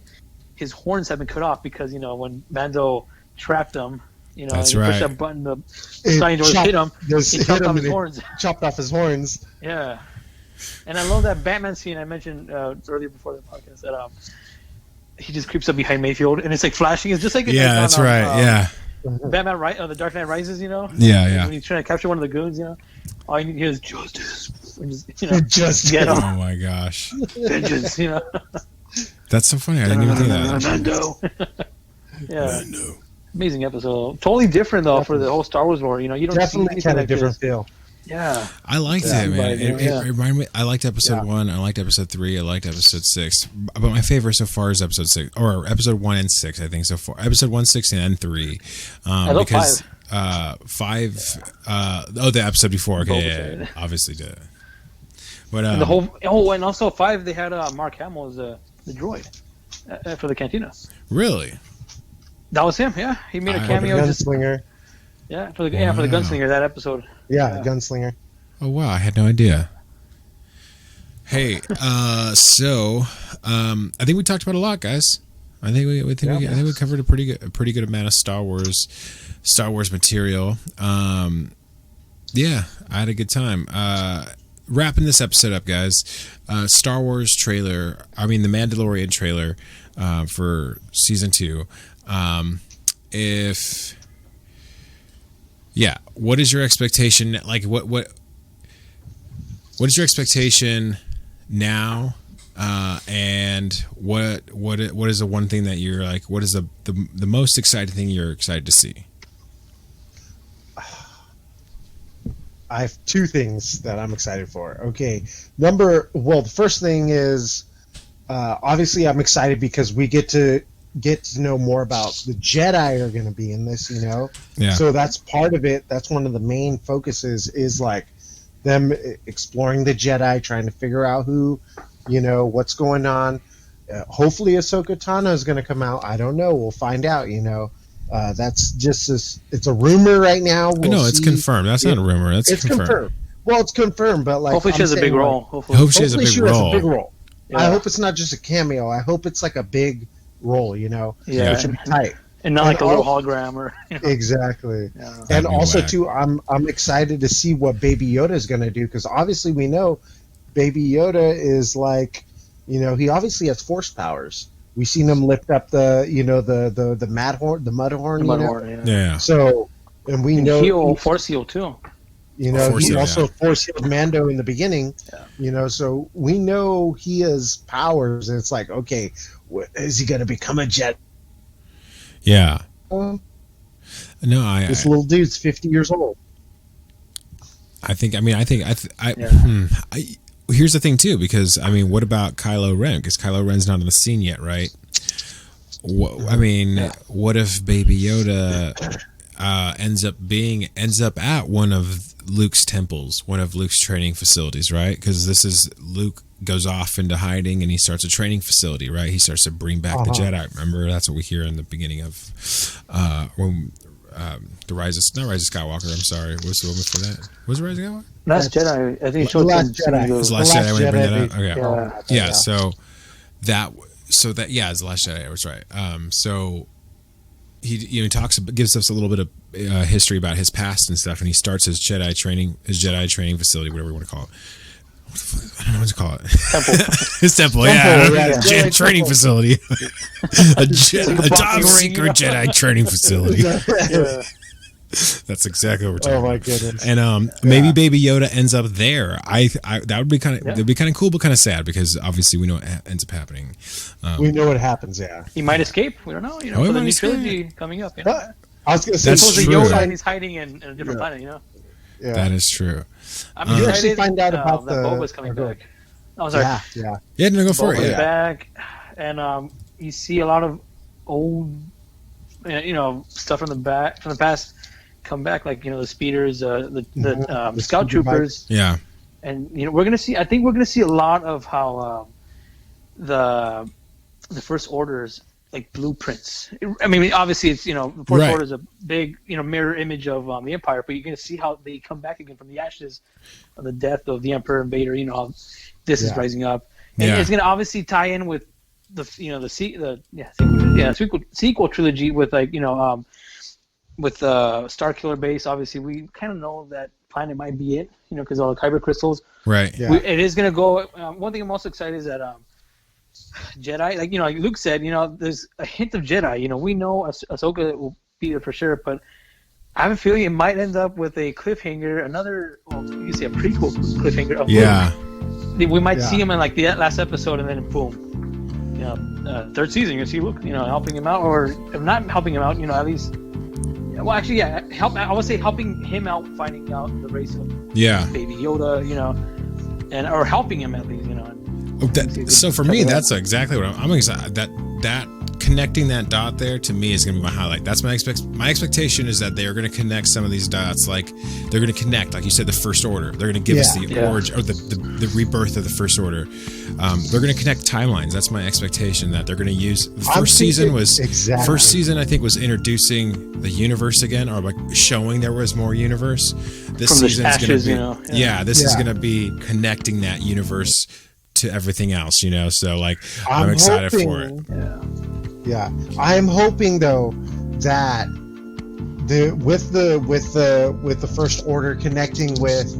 His horns have been cut off because when Mando trapped him, That's and he right. pushed that button, the It sliding doors hit him. Just He hit chopped him off his and it horns. chopped off his horns. Yeah, and I love that Batman scene I mentioned earlier before the podcast. That he just creeps up behind Mayfield, and it's like flashing. It's just like Yeah, on, that's right. Yeah. Batman, The Dark Knight Rises. Yeah. When he's trying to capture one of the goons, all you hear is justice, and just Just get him, Oh my gosh. vengeance. That's so funny. I didn't even think of that. Mando. Yeah, amazing episode. Totally different though for the whole Star Wars lore. You don't definitely see kind of like different this. feel. Yeah, I liked Yeah. it, man. Yeah. It reminded me. I liked episode Yeah. 1. I liked episode 3. I liked episode 6. But my favorite so far is episode 6, or episode 1 and 6. I think so far. Episode 1, 6, and 3. I love Because 5. The episode before. Okay, Boba yeah, Fett. obviously did. But and the whole and also 5 they had Mark Hamill as the droid for the Cantina. really. That was him. Yeah, he made a I- cameo. Gunslinger. For the gunslinger that episode. Yeah, Yeah. gunslinger. Oh wow, I had no idea. Hey, so I think we talked about a lot, guys. I think we covered a pretty good amount of Star Wars material. Yeah, I had a good time. Wrapping this episode up, guys. Star Wars trailer. I mean, the Mandalorian trailer for season 2. What is your expectation? Like, what is your expectation now? And what is the one thing that you're like? What is the most exciting thing you're excited to see? I have 2 things that I'm excited for. Okay, the first thing is obviously I'm excited because we get to know more about the Jedi are going to be in this, Yeah. So that's part of it. That's one of the main focuses is like them exploring the Jedi, trying to figure out who, what's going on. Hopefully Ahsoka Tano is going to come out. I don't know. We'll find out, That's just it's a rumor right now. No, it's confirmed. That's not a rumor. It's confirmed. Well, it's confirmed, but like Hopefully she has a big role. Hopefully. Hope she has a big Hopefully role. has a big role. Yeah. I hope it's not just a cameo. I hope it's like a big role, Yeah. It should be tight. And not like a little hologram or. Exactly. Yeah. And That'd be also whack. too, I'm excited to see what Baby Yoda is going to do because obviously we know Baby Yoda is like, he obviously has force powers. We've seen him lift up the mud horn, Mudhorn, yeah. Yeah. So, and we know Force heal too. Force he heal, also force healed Mando in the beginning. Yeah. So we know he has powers, and it's like, okay, is he going to become a jet? Yeah. No, This little dude's 50 years old. Here's the thing too, because what about Kylo Ren? Because Kylo Ren's not on the scene yet, right? What if Baby Yoda ends up at one of Luke's temples, one of Luke's training facilities, right? Because this is Luke goes off into hiding and he starts a training facility, right? He starts to bring back the Jedi. Remember, that's what we hear in the beginning of when the Rise of Skywalker. I'm sorry, what's the one before that? Was it Rise of Skywalker? Last Jedi. I think it The showed Last some Jedi. It was of the Last Jedi when you bring that up? they- Okay. Yeah, so that it's the Last Jedi. I was right. So he gives us a little bit of history about his past and stuff, and he starts his Jedi training facility, whatever you want to call it. I don't know what to call it. Temple. His temple, Jedi training facility. a top secret Jedi training facility. Yeah. That's exactly what we're talking Oh my about. goodness! And maybe Baby Yoda ends up there. I that would be kind of that'd be kind of cool, but kind of sad because obviously we know what ends up happening. We know what happens. Yeah, He might escape. We don't know. You know, he for the might new escape. trilogy coming up. You know? I was gonna say That's Supposedly true. Yoda and he's hiding in a different planet. You know. Yeah. That is true. I'm You excited actually find out about that the Boba's coming okay. back. Oh, sorry. Yeah. Yeah, no, go for Boba's it. Yeah. back, and you see a lot of old, stuff from the past come back, like the speeders, the scout speeder troopers, Yeah. and we're gonna see. I think we're gonna see a lot of how the First Order's like blueprints. I mean, obviously it's the First Right. Order's a big mirror image of the Empire, but you're gonna see how they come back again from the ashes of the death of the Emperor and Vader. How this is rising up, and Yeah. it's gonna obviously tie in with the sequel trilogy with with Starkiller Base. Obviously, we kind of know that planet might be it, because all the kyber crystals. Right. Yeah. It is going to go. One thing I'm most excited is that Jedi, like Luke said, there's a hint of Jedi. We know Ahsoka will be there for sure, but I have a feeling it might end up with a cliffhanger, you can say a prequel cliffhanger of Luke. We might see him in like the last episode, and then boom. Third season, you see Luke, helping him out, or if not helping him out, at least. Well, actually, yeah, I would say helping him out, finding out the race of Baby Yoda, or helping him at least, So for me, that's exactly what I'm excited. That connecting that dot there to me is going to be my highlight. That's my expectation is that they are going to connect some of these dots. Like they're going to connect, like you said, the First Order. They're going to give us the origin or the rebirth of the First Order. They're going to connect timelines. That's my expectation that they're going to use. The first season I think was introducing the universe again, or like showing there was more universe. This season is going to be this is going to be connecting that universe to everything else, so like I'm excited for it. Yeah, I'm hoping though that with the First Order connecting with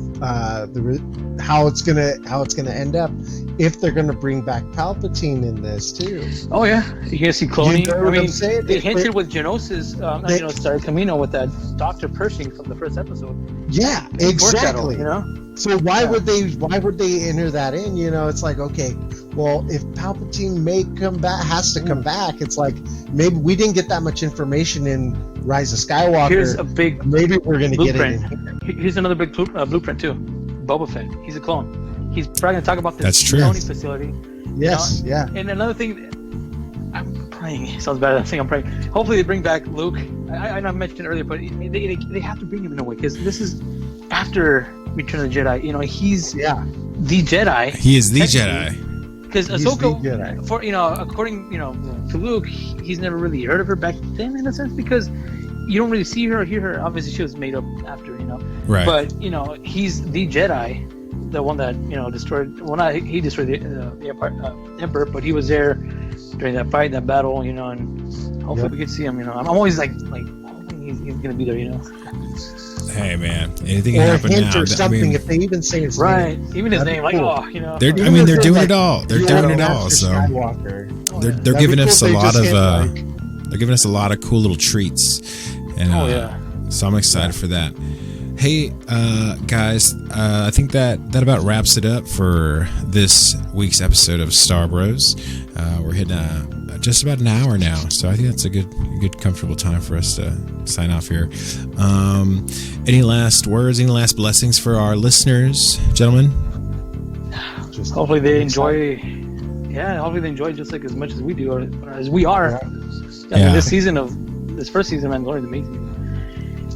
how it's gonna end up, if they're gonna bring back Palpatine in this too. Oh yeah, you're gonna see cloning. I mean, they hinted with Geonosis, Camino with that Dr. Pershing from the first episode. Yeah, exactly. So why would they enter that in? It's like, okay, well, if Palpatine has to come back, it's like maybe we didn't get that much information in Rise of Skywalker. Here's a big maybe we're gonna blueprint. get it in here. Here's another big blueprint too. Boba Fett. He's a clone. He's probably gonna talk about this cloning facility. Yes, yeah. And another thing, I'm praying. It sounds bad. I think I'm praying. Hopefully they bring back Luke. I know I mentioned it earlier, but they have to bring him in a way because this is after Return of the Jedi. He's the Jedi. He is the Jedi. Because Ahsoka, for according to Luke, he's never really heard of her back then in a sense because you don't really see her or hear her. Obviously, she was made up after, Right. But he's the Jedi, the one that destroyed. Well, not he destroyed the Emperor, but he was there during that fight, that battle, and hopefully we can see him. I'm always like hoping he's gonna be there, Hey man, anything can Or a happen hint now. or something if they even say his name. Even his name, cool. They're doing it all. They're doing it all. So they're giving us a lot of they're giving us a lot of cool little treats, and so I'm excited for that. Hey guys, I think that about wraps it up for this week's episode of Star Bros. We're hitting just about an hour now, so I think that's a good comfortable time for us to sign off here. Any last words, any last blessings for our listeners, gentlemen? Hopefully they enjoy. Yeah, hopefully they enjoy just like as much as we do, or as we are. This first season of Mandalorian is amazing.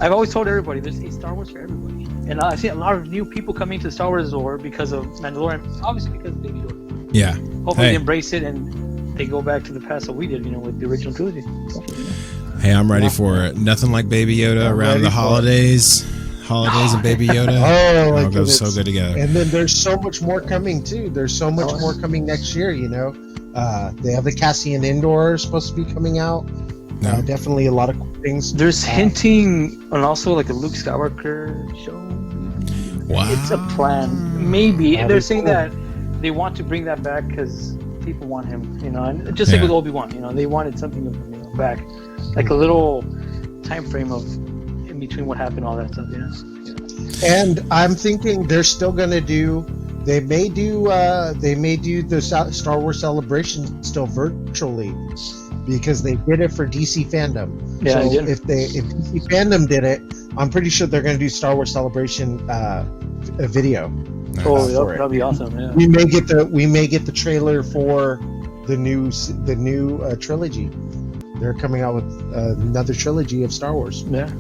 I've always told everybody there's a Star Wars for everybody, and I see a lot of new people coming to the Star Wars lore because of Mandalorian, obviously because of Baby Yoda. Yeah. Hopefully they embrace it and they go back to the past that we did, with the original trilogy. Hey, I'm ready for it. Nothing like Baby Yoda around the holidays. And Baby Yoda. It goes so good together. And then there's so much more coming too. There's so much more coming next year. They have the Cassian Andor supposed to be coming out. No. Definitely a lot of cool things. There's hinting on also like a Luke Skywalker show. Wow. It's a plan. Maybe That'd they're be saying cool. that they want to bring that back because people want him. And just like Yeah. with Obi-Wan, they wanted something of him back, like a little time frame of in between what happened, all that stuff. And I'm thinking they're still going to do. They may do the Star Wars celebration still virtually, because they did it for DC fandom. Yeah, so they did. if DC fandom did it, I'm pretty sure they're going to do Star Wars celebration a video. Nice. Oh, for it. that'd be awesome. Yeah. We may get the trailer for the new trilogy. They're coming out with another trilogy of Star Wars. Yeah.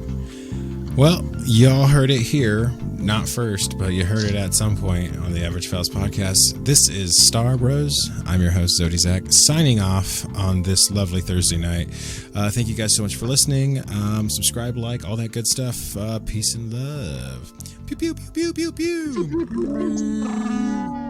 Well, y'all heard it here, not first, but you heard it at some point on the Average Files podcast. This is Star Bros. I'm your host, Zodizak, signing off on this lovely Thursday night. Thank you guys so much for listening. Subscribe, like, all that good stuff. Peace and love. Pew, pew, pew, pew, pew, pew.